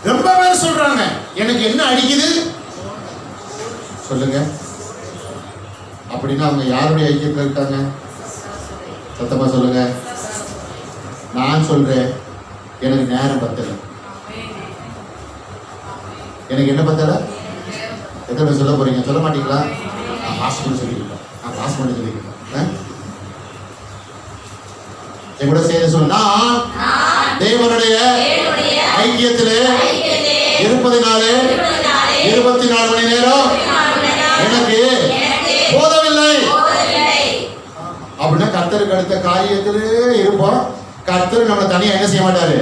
ரொம்ப பேர் சொல்றாங்க, எனக்கு என்ன அடிக்குது சொல்லுங்க. அப்படின்னா அவங்க யாருடைய ஐக்கியத்தில் இருக்காங்க? சத்தமா சொல்லுங்க. நான் சொல்றேன், எனக்கு நேரம் பத்தல. எனக்கு என்ன பத்தல? எத்தனை பேர் சொல்ல போறீங்க? சொல்ல மாட்டீங்களா? நான் பாஸ் பண்ணி சொல்லிக்கிட்டேன், நான் பாஸ் பண்ணி சொல்லிக்கிட்டேன். என் கூட சேர்ந்து சொன்னா தேவனுடைய ஐக்கியத்திலே இருப்பதினாலே 24 மணி நேரம் எனக்கு போதவில்லை. அப்படின்னா கர்த்தருக்கு அடுத்த காரியத்திலே இருப்போம். கர்த்தர் நம்மளை தனியா என்ன செய்ய மாட்டாரு,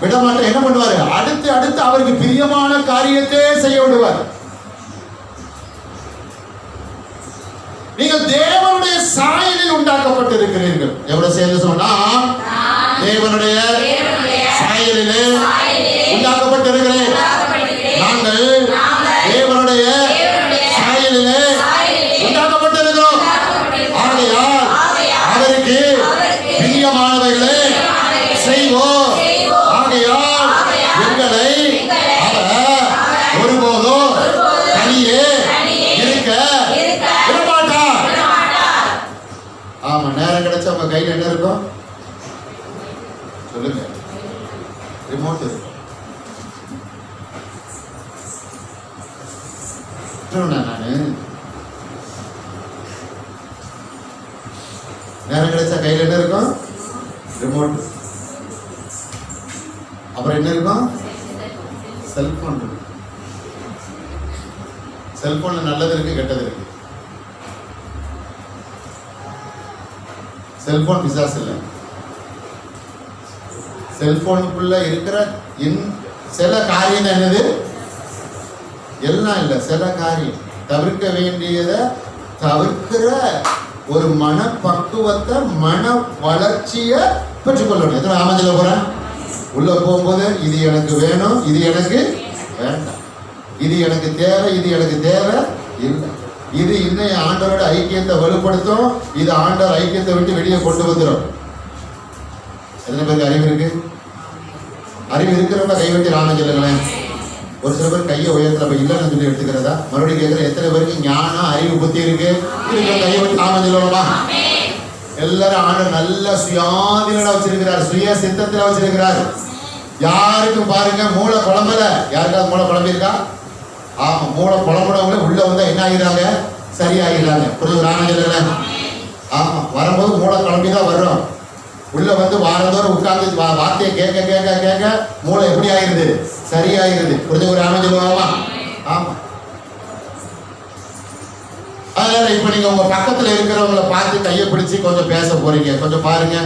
விட மாட்டார். என்ன பண்ணுவாரு, அடுத்து அடுத்து அவருக்கு பிரியமான காரியத்தை செய்ய விடுவார். நீங்கள் தேவனுடைய சாயலில் உண்டாக்கப்பட்டிருக்கிறீர்கள். எவ்வளவு சேர்ந்து சொன்னா தேவனுடைய சாயலிலே உண்டாக்கப்பட்டிருக்கிறேன். நாங்கள் தேவனுடைய சாயலிலே உண்டாக்கப்பட்டிருக்கிறோம். ஆகையால் அவருக்கு பிரியமானவைகளை செய்வோம். ஆகையால் எங்களை அவர் ஒருபோதும் தனியே இருக்க விடமாட்டார். ஆமா, நேரம் கிடைச்சா உங்க கையில் என்ன இருக்கும் சொல்லுங்க? ரிமோட் இருக்கும். நானு நேரம் கிடைச்சா கையில் என்ன இருக்கும்? ரிமோட். அப்புறம் என்ன இருக்கும்? செல்போன். செல்போன்ல நல்லது இருக்கு, கெட்டது இருக்கு. செல்போன் பிசாசு இல்லை. செல்போனுக்குள்ள இருக்கிற சில காரியம் என்னது, எல்லாம் இல்லை, சில காரியம் தவிர்க்க வேண்டியதை தவிர்க்கிற ஒரு மனப்பக்குவத்தை, மன வளர்ச்சியை பெற்றுக்கொள்ளணும். எத்தனை ஆமஞ்சில போறேன் உள்ள போகும்போது இது எனக்கு வேணும், இது எனக்கு வேண்டாம், இது எனக்கு தேவை, இது எனக்கு தேவை இல்லை, இது இன்னும் ஆண்டவரோட ஐக்கியத்தை வலுப்படுத்தும், இது ஆண்டவர் ஐக்கியத்தை விட்டு வெளியே கொண்டு வந்துடும். எத்தனை பேருக்கு அறிவு இருக்கு? அறிவு இருக்கிறவங்க கைவெட்டி ராமன் சொல்லுங்களேன். ஒரு சில பேர் கையை உயரத்துல இல்லைன்னு சொல்லி எடுத்துக்கிறதா? மறுபடியும் கேட்கிற எத்தனை பேருக்கு ஞானம் அறிவு புத்தி இருக்கு? கைவெட்டி ராமன் சொல்லணுமா? எல்லாரும் ஆண்டவர் நல்ல சுயாதீன வச்சிருக்கிறார், சுய சித்தத்துல வச்சிருக்கிறார். யாருக்கும் பாருங்க மூளை குழம்பல. யாருக்காவது மூளை குழம்பி இருக்கா? ஆமா, மூளை குழம்புறவங்களே உள்ள வந்தா என்ன ஆகிறாங்க? சரியாகிறாங்க. புரியுது? ஆமா, வரும்போது மூளை குழம்பி தான் வர்றோம். உள்ள வந்து வாரந்தோறும் உட்கார்ந்து வார்த்தையை கேட்க கேட்க கேட்க மூளை எப்படி ஆயிருது? சரியாயிருது. புரிஞ்சுக்கிறாங்க சொல்லுவாமா? ஆமா. அதனால இப்ப நீங்க உங்க பக்கத்துல இருக்கிறவங்கள பார்த்து கையை பிடிச்சு கொஞ்சம் பேச போறீங்க. கொஞ்சம் பாருங்க,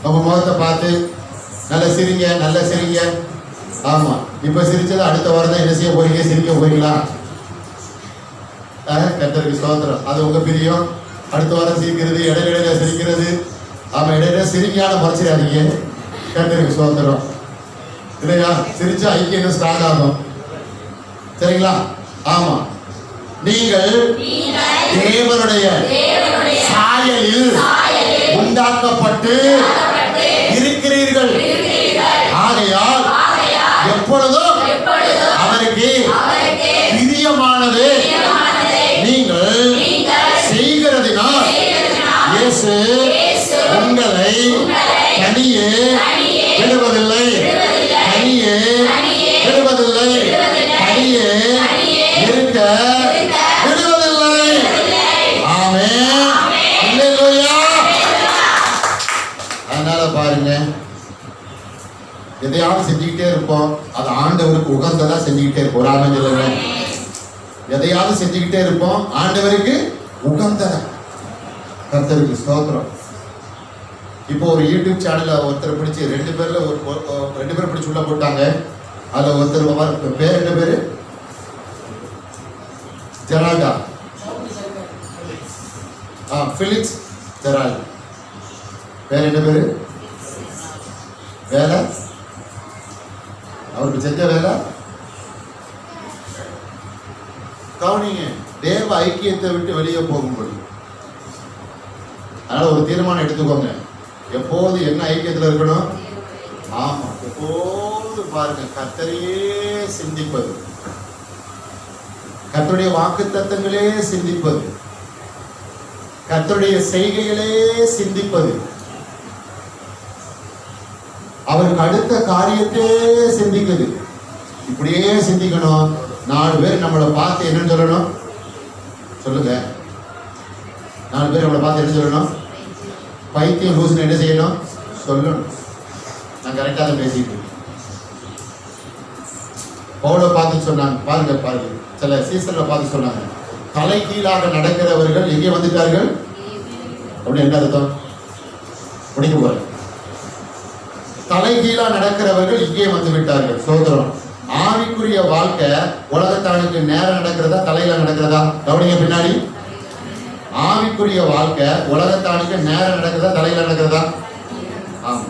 உங்க முகத்தை பார்த்து நல்லா சிரிங்க, நல்லா சிரிங்க. ஆமா, இப்ப சிரிச்சது அடுத்த வாரம் தான் என்ன செய்ய போறீங்க? சிரிக்க போறீங்களா? கர்த்தருக்கு ஸ்தோத்திரம். அது உங்க பிரியம். அடுத்த வாரம் சிரிக்கிறது, இடையில சிரிக்கிறது. ஆமா, இடையில சிரிக்கான மறைச்சிடாதீங்க. கர்த்தருக்கு ஸ்தோத்திரம். இல்லையா? சிரிச்சா ஐக்கியம் ஸ்ட்ராங் ஆகும். சரிங்களா? ஆமா, நீங்கள் தேவனுடைய சாயலில் உண்டாக்கப்பட்டு இருக்கிறீர்கள். ஆகையால் எப்பொழுதும் அவருக்கு பிரியமானது நீங்கள் செய்கிறதினால் இயேசு உங்களை தனியே விடுவதில்லை, தனியே விடுவதில்லை, தனியே இருக்க விடுவதில்லை. ஆமென். அல்லேலூயா. அதனால பாருங்க, எதையாவது செஞ்சுக்கிட்டே இருப்போம், அது ஆண்டவருக்கு உகந்ததா செஞ்சுக்கிட்டே இருப்போம். ஆமென் சொல்லுங்க. எதையாவது செஞ்சுக்கிட்டே இருப்போம், ஆண்டவருக்கு உகந்ததா. கர்த்தருக்கு ஸ்தோத்திரம். இப்போ ஒரு யூடியூப் சேனல்ல ஒருத்தர் பிடிச்சி ரெண்டு பேர் பிடிச்சி உள்ள போட்டாங்க. அதுல ஒருத்தர் பேர் என்ன பேரு? ஜெரால்டா. பிலிக்ஸ் ஜெரால்ட். பேர் என்ன பேரு? வேலை, அவருக்கு செஞ்ச வேலை கவனிங்க. தேவ ஐக்கியத்தை விட்டு வெளியே போகும்போது அதனால ஒரு தீர்மானம் எடுத்துக்கோங்க. எப்போது என்ன ஐக்கியத்தில் இருக்கணும்? ஆமா, எப்போது பாருங்க, கர்த்தரையே சிந்திப்பது, கர்த்தருடைய வாக்குத்தத்தங்களே சிந்திப்பது, கர்த்தருடைய செய்கைகளே சிந்திப்பது, அவருக்கு அடுத்த காரியத்தே சிந்திக்குது. இப்படியே சிந்திக்கணும். 4 பேர் நம்மளை பார்த்து என்னன்னு சொல்லணும்? சொல்லுங்க. 4 பேர் நம்மளை பார்த்து என்ன சொல்லணும்? பைத்தியம் லூசுன்னு என்ன செய்யணும்? சொல்லணும். நான் கரெக்டாக தான் பேசிட்டு இருக்கேன். பவுலை பார்த்து சொன்னாங்க, பாருங்க, சில சீசன்ல பார்த்து சொன்னாங்க, தலை கீழாக நடக்கிறவர்கள் எங்கே வந்துட்டார்கள் அப்படின்னு. என்ன அர்த்தம்? முடிக்க போறேன். தலைகீழா நடக்கிறவர்கள் இங்கே வந்து விட்டார்கள். சோதரம். ஆவிக்குரிய வாழ்க்கை உலகத்தானுக்கு நேரம் நடக்கிறதா, தலையில நடக்கிறதா? கவனிங்க பின்னாடி. ஆவிக்குரிய வாழ்க்கை உலகத்தானுக்கு நேரம் நடக்கிறதா, தலையில நடக்கிறதா? ஆமா.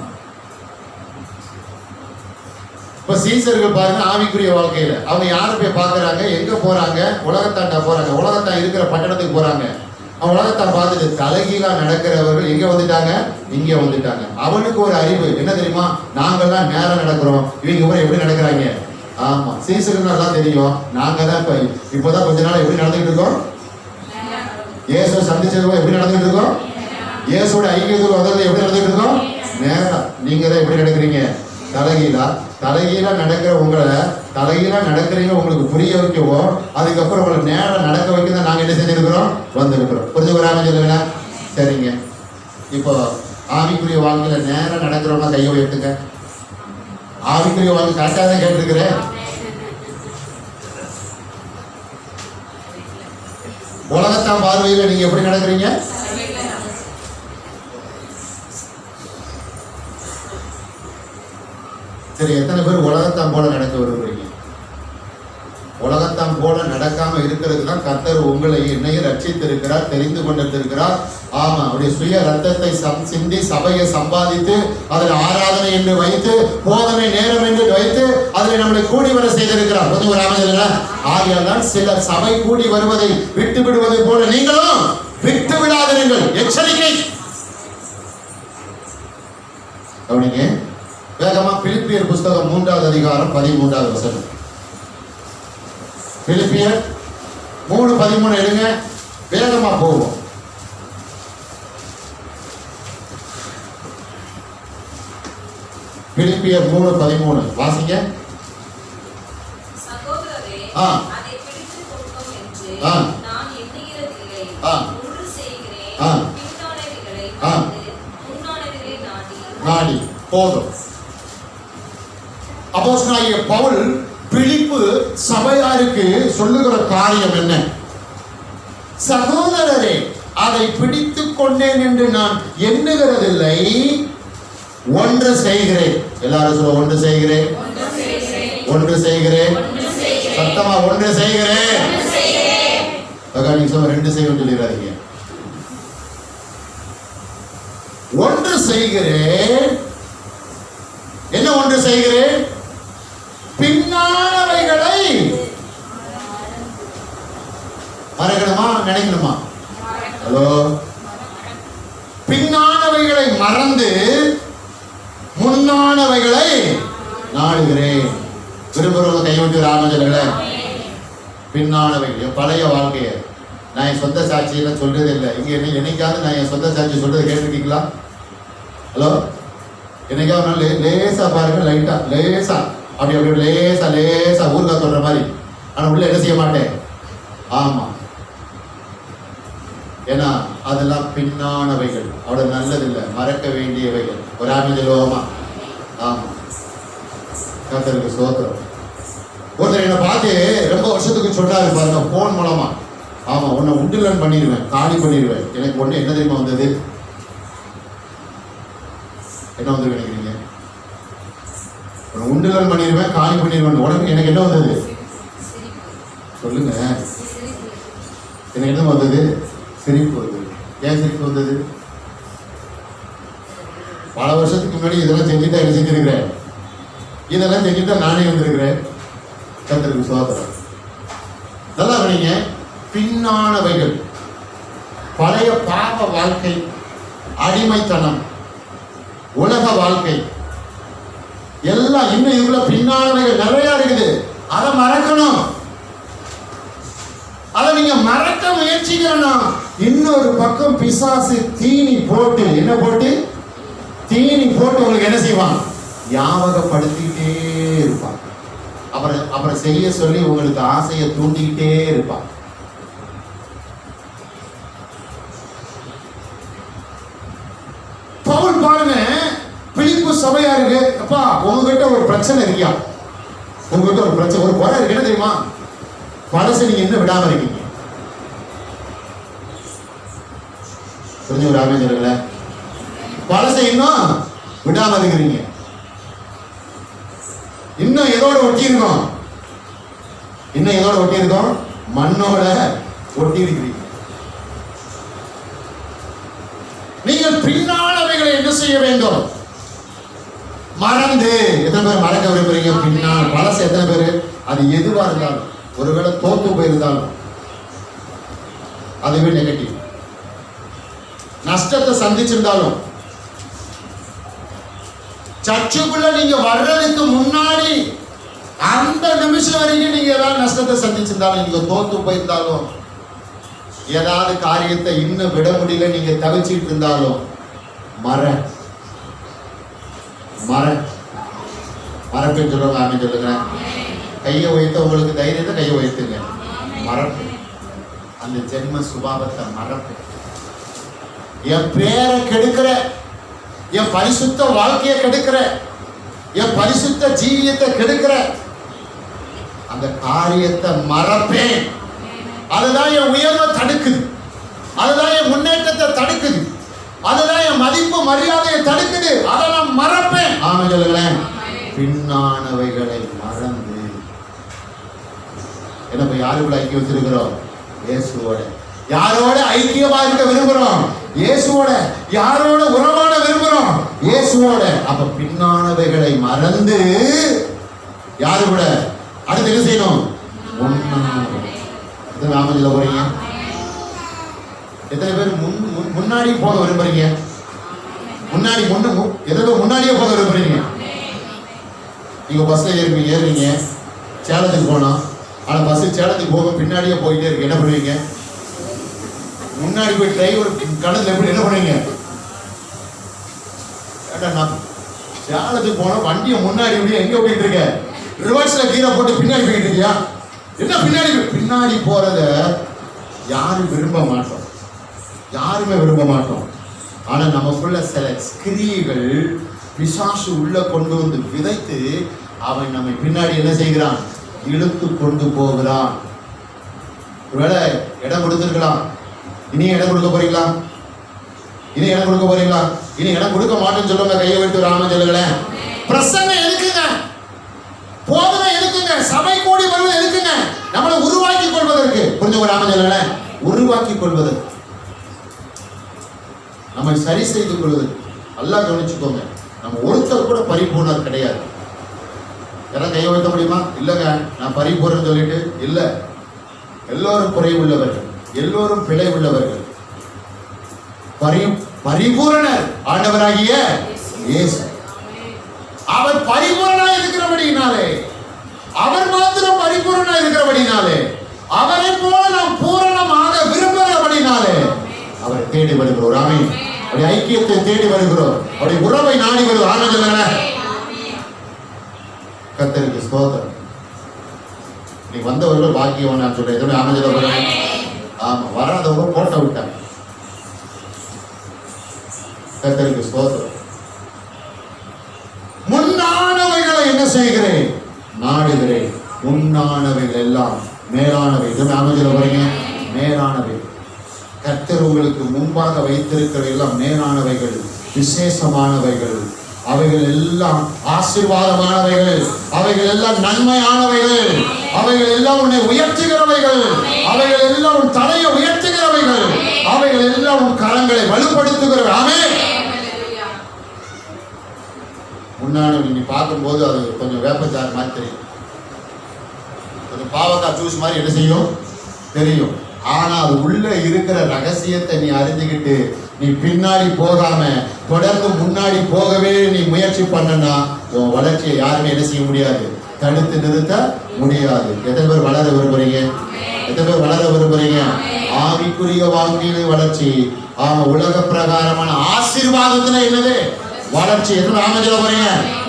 இப்ப சீசர்கள் பாருங்க, ஆவிக்குரிய வாழ்க்கையில அவங்க யாரை போய் பாக்குறாங்க? எங்க போறாங்க? உலகத்தாண்டா போறாங்க. உலகத்தான் இருக்கிற பட்டணத்துக்கு போறாங்க. உலகத்தான் பார்த்துட்டு தலைகீழா நடக்கிறவர்கள் எங்க வந்துட்டாங்க? இங்க வந்துட்டாங்க. அவனுக்கு ஒரு அறிவு என்ன தெரியுமா? நாங்கெல்லாம் நேரம் நடக்கிறோம், இவங்க கூட எப்படி நடக்கிறாங்க? ஆமா, சீசருக்கு நல்லா தெரியும். நாங்க தான் இப்பதான் கொஞ்ச நாள் எப்படி நடந்துகிட்டு இருக்கோம்? இயேசு சந்திச்சதும் எப்படி நடந்துகிட்டு இருக்கோம்? இயேசுவோட ஐக்கியத்துக்கு வந்தது எப்படி நடந்துகிட்டு இருக்கோம்? நேரம். நீங்க தான் எப்படி நடக்கிறீங்க? தலைகீழா. தலைகீழா நடக்கிற உங்களை, தலைகீழா நடக்கிறீங்க உங்களுக்கு புரிய வைக்கவோ, அதுக்கப்புறம் உங்களை நேரம் நடக்க வைக்க தான் நாங்கள் என்ன செஞ்சிருக்கிறோம்? வந்திருக்கிறோம். புரிஞ்சுக்கிறாம சொல்லுங்க. சரிங்க. இப்போ ஆவிக்குரிய வாழ்க்கையில நேரம் நடக்கிறவங்க கையை உயர்த்துங்க. ஆவிக்குரிய வாழ்க்கை கரெக்டாக தான் கேட்டிருக்கிறேன். உலகத்தான் பார்வையில் நீங்க எப்படி நடக்கிறீங்க? சரி, எத்தனை பேர் உலகத்தான் போல நடக்க விரும்புறீங்க? உலகத்தான் போல நடக்காம இருக்கிறது தான் கர்த்தர் உங்களை என்னையும் ரட்சித்திருக்கிறார், தெரிந்து கொண்டிருக்கிறார். ஆமா, அவருடைய சுய ரத்தத்தை சிந்தி சபையை சம்பாதித்து அதில் ஆராதனை என்று வைத்து, போதனை நேரம் என்று வைத்து அதில் நம்மளை கூடி வர செய்திருக்கிறார். கொஞ்சம் ராமஜன ஆகியால் சில சபை கூடி வருவதை விட்டு விடுவதை போல நீங்களும் விட்டு விடாதீர்கள். எச்சரிக்கை. கவனிங்க வேகமா. பிலிப்பியர் புஸ்தகம் 3வது அதிகாரம் 13வது வசனம். பிலிப்பியர் 3:13 எடுங்க, வேகமா போவோம். பிலிப்பியர் 3:13 வாசிங்க. சகோதரரே, ஆ. அதை பிடித்துக் கொடுத்தோம் என்று ஆ. நான் எண்ணுகிறதில்லை. போதும். அப்போஸ்தலனாகிய பவுல் பிலிப்பு சபையாருக்கு சொல்லுகிற காரியம் என்ன? சகோதரரே, அதை பிடித்துக் கொண்டேன் என்று நான் எண்ணுகிறதில்லை, ஒன்று செய்கிறேன். எல்லாரும் சொல்ல, ஒன்று செய்கிறேன், ஒன்று செய்கிறேன், சத்தமா ஒன்று செய்கிறேன். நீங்க சொல்ல, ரெண்டு செய்வேன் சொல்லிடாதீங்க. ஒன்று செய்கிறேன். என்ன ஒன்று செய்கிறேன்? பின்னானவைகளை மறக்கணுமா நினைக்கணுமா? ஹலோ, பின்னானவைகளை மறந்து முன்னானவைகளை நாடுகிறேன். விரும்புறவங்க கைவிட்டு ராமஜனங்கள. பின்னானவைகள் பழைய வாழ்க்கைய நான் என் சொந்த சாட்சியெல்லாம் சொல்றதே இல்லை. இங்க என்னைக்காவது நான் என் சொந்த சாட்சி சொல்றது கேட்டிருக்கீங்களா? ஹலோ, என்னைக்காவது லேசா பாருங்க, லைட்டா லேசா அப்படி அப்படி லேசா லேசா ஊருக்கா சொல்ற மாதிரி. ஆனா உள்ள என்ன செய்ய மாட்டேன். ஆமா, ஏன்னா அதெல்லாம் பின்னானவைகள், அவ்வளவு நல்லதில்லை, மறக்க வேண்டியவைகள். ஒரு ஆமிஜலோகமா. ஆமா, கர்த்தருக்கு ஸ்தோத்திரம். ஒருத்தர் என்னை பார்த்து ரொம்ப வருஷத்துக்கு சொன்னாரு பாருங்க, போன் மூலமா. ஆமா, உன்னை உண்டுலன் பண்ணிடுவேன், காலி பண்ணிடுவேன். எனக்கு ஒண்ணு என்ன தெரியுமா வந்தது? என்ன வந்து நினைக்கிறீங்க? உண்டுலன் பண்ணிடுவேன், காலி பண்ணிடுவேன். உடனே எனக்கு என்ன வந்தது சொல்லுங்க? எனக்கு என்ன வந்தது? சிரிப்பு வந்தது. ஏன் சிரிப்பு வந்தது? பல வருஷத்துக்கு முன்னாடி இதெல்லாம் செஞ்சுட்டா என்ன செஞ்சிருக்கிறேன், இதெல்லாம் செஞ்சுட்டா நானே வந்திருக்கிறேன். கர்த்தருக்கு ஸ்தோத்திரம். நல்லா கவனிங்க. பின்னானவைகள், பழைய பாவ வாழ்க்கை, அடிமைத்தனம், உலக வாழ்க்கை எல்லாம் இன்னும் இதுல பின்னானவைகள் நிறைய இருக்குது. அதை மறக்கணும். அதை நீங்க மறக்க முயற்சிக்கணும். இன்னொரு பக்கம் பிசாசு தீனி போட்டு, என்ன போட்டு? தீனி போட்டு உங்களுக்கு என்ன செய்வான்? ஞாபகப்படுத்திக்கிட்டே இருப்பான். அப்புறம் செய்ய சொல்லி உங்களுக்கு ஆசையை தூண்டிக்கிட்டே இருப்பான். பவுல் பாருங்க, பிலிப்பு சபையா இருக்கு. அப்பா, உங்ககிட்ட ஒரு பிரச்சனை இருக்கியா? உங்ககிட்ட ஒரு பிரச்சனை, ஒரு குறை இருக்கு. என்ன தெரியுமா? பழசை நீங்க என்ன விடாம இருக்கீங்க? புரிஞ்சு ஒரு ஆரம்பிச்சிருக்கல. பழசை இன்னும் விடாம இருக்கிறீங்க. இன்னும் எதோட ஒட்டி இருக்கோம்? இன்னும் எதோட ஒட்டி இருக்கோம்? மண்ணோட ஒட்டி இருக்கிறீங்க. நீங்கள் பின்னானவைகளை என்ன செய்ய வேண்டும்? மறந்து. எத்தனை பேர் மறக்க விரும்புறீங்க? பின்னால் பழசு எத்தனை பேர்? அது எதுவா இருந்தாலும், ஒருவேளை தோத்து போயிருந்தாலும், அதுவே நெகட்டிவ். நஷ்டத்தை சந்திச்சிருந்தாலும், சர்ச்சுக்குள்ள நீங்க வர்றதுக்கு முன்னாடி அந்த நிமிஷம் வரைக்கும் நீங்க ஏதாவது நஷ்டத்தை சந்திச்சிருந்தாலும், நீங்க தோத்து போயிருந்தாலும், ஏதாவது காரியத்தை இன்னும் விட முடியல நீங்க தவிச்சிட்டு இருந்தாலும், மறப்பேன்னு சொல்லுவாங்க. ஆமே சொல்லுங்க. கையை உயர்த்த உங்களுக்கு தைரியத்தை கையை உயர்த்துங்க. மறப்பு, அந்த ஜென்ம சுபாவத்தை மறப்பு. என் பேரை கெடுக்கிற, என் பரிசுத்த வாழ்க்கையை கெடுக்கிற, என் பரிசுத்த ஜீவியத்தை கெடுக்கிற அந்த காரியத்தை மறப்பேன். அதுதான் என் உயர்வை தடுக்குது, அதுதான் என் முன்னேற்றத்தை தடுக்குது, அதுதான் என் மதிப்பு மரியாதையை தடுக்குது. அதை நான் மறப்பேன். ஆமா சொல்லுங்களேன். பின்னானவைகளை மறந்து என்ன, யாருக்குள்ள ஐக்கியம் வச்சிருக்கிறோம்? இயேசுவோட. யாரோட ஐக்கியமா இருக்க விரும்புறோம்? இயேசுவோட. யாரோட உறவாட விரும்புறோம்? இயேசுவோட. அப்ப பின்னானவைகளை மறந்து யாரு கூட? அடுத்து என்ன செய்யணும்? நாம போறீங்க. எத்தனை பேர் முன்னாடி போக விரும்புறீங்க? முன்னாடியே போக விரும்புறீங்க? நீங்க பஸ்ல ஏறுறீங்க, சேலத்துக்கு போனோம். ஆனா பஸ் சேலத்துக்கு போக பின்னாடியே போயிட்டே இருக்கு. என்ன பண்ணுவீங்க? முன்னாடி போய் டிரைவர் கடத்துல எப்படி என்ன பண்ணுவீங்க? சேலத்துக்கு போன வண்டியை முன்னாடி எங்க ஓட்டிட்டு இருக்க? ரிவர்ஸ்ல கீரை போட்டு பின்னாடி போயிட்டு இருக்கியா? என்ன பின்னாடி போறத யாரும் விரும்ப மாட்டோம், யாருமே விரும்ப மாட்டோம். ஆனா நமக்குள்ள சில கிரியைகள் பிசாசு உள்ள கொண்டு வந்து விதைத்து அவன் நம்மை பின்னாடி என்ன செய்கிறான்? இழுத்து கொண்டு போகிறான். ஒருவேளை இடம் கொடுத்திருக்கலாம், இனி இடம் கொடுக்க போறீங்களா? இனி இடம் கொடுக்க போறீங்களா? இனி இடம் கொடுக்க மாட்டேன்னு சொல்லுங்க. கையை விட்டு ராமன் சொல்லுங்களேன். பிரசங்கம் எதுக்குங்க? போதனை எதுக்குங்க? சபை கூடி வருவது எதுக்குங்க? நம்மளை உருவாக்கி கொள்வதற்கு. புரிஞ்சவங்க ராமன் சொல்லுங்களேன். உருவாக்கி கொள்வதற்கு, நம்மை சரி செய்து கொள்வதற்கு. நல்லா கவனிச்சுக்கோங்க, நம்ம ஒருத்தர் கூட பரிபூர்ணர் கிடையாது. யாரும் கையை வைக்க முடியுமா? இல்லைங்க நான் பரிபூர்ணம் சொல்லிட்டு இல்லை. எல்லோரும் குறை உள்ளவர்கள், எல்லோரும் பிழை உள்ளவர்கள். பரிபூரணர் ஆண்டவராகிய இயேசு. அவர் பரிபூரணா இருக்கிறபடினாலே, அவர் மாத்திரம் பரிபூரணா இருக்கிறபடினாலே, அவரை போல நாம் பூரணமாக விரும்புகிறபடினாலே அவரை தேடி வருகிறோம். ஆமென். அவருடைய ஐக்கியத்தை தேடி வருகிறோம். அவருடைய உறவை நாடி வருகிறோம். ஆமென் சொல்லுங்க. கர்த்தருக்கு ஸ்தோத்திரம். நீ வந்தவர்கள் பாக்கியவன் நான் சொல்றேன். எதுவுமே ஆமென் சொல்ல. ஆமா, வராதவங்க போட்ட விட்டாங்க. கர்த்தருக்கு ஸ்தோத்திரம். முன்னானவைகளை என்ன செய்கிறேன்? நாடுகிறேன். முன்னானவைகள் எல்லாம் மேலானவை. எதுவுமே ஆமென் சொல்ல போறீங்க. மேலானவை. கர்த்தர் உங்களுக்கு முன்பாக வைத்திருக்கிற எல்லாம் மேலானவைகள், விசேஷமானவைகள். அவைகள் எல்லாம் ஆசீர்வாதமானவைகள். அவைகள் எல்லாம் நன்மையானவைகள். அவைகள் எல்லாம் உன்னை உயர்த்துகிறவைகள். அவைகள் எல்லாம் உன் தலையை உயர்த்துகிறவைகள். அவைகள் எல்லாம் உன் கரங்களை வலுப்படுத்துகிறவை. ஆமென். முன்னாடி நீ பார்க்கும்போது அது கொஞ்சம் வேப்பச்சாறு மாதிரி தெரியும், கொஞ்சம் பாவக்காய் ஜூஸ் மாதிரி என்ன செய்யும் தெரியும். ஆனா அது உள்ள இருக்கிற ரகசியத்தை நீ அறிஞ்சுக்கிட்டு நீ பின்னாடி போகாம தொடர்ந்து முன்னாடி போகவே நீ முயற்சி பண்ணனா உன் வளர்ச்சியை யாருமே என்ன செய்ய முடியாது, தடுத்து நிறுத்த முடியாது. எத்தனை பேர் வளர விரும்புறீங்க? எத்தனை பேர் வளர விரும்புறீங்க? ஆவிக்குரிய வாழ்க்கையில வளர்ச்சி. ஆமா, உலக பிரகாரமான ஆசீர்வாதத்துல என்னது வளர்ச்சி. எத்தனை ஆமஜல போறீங்க?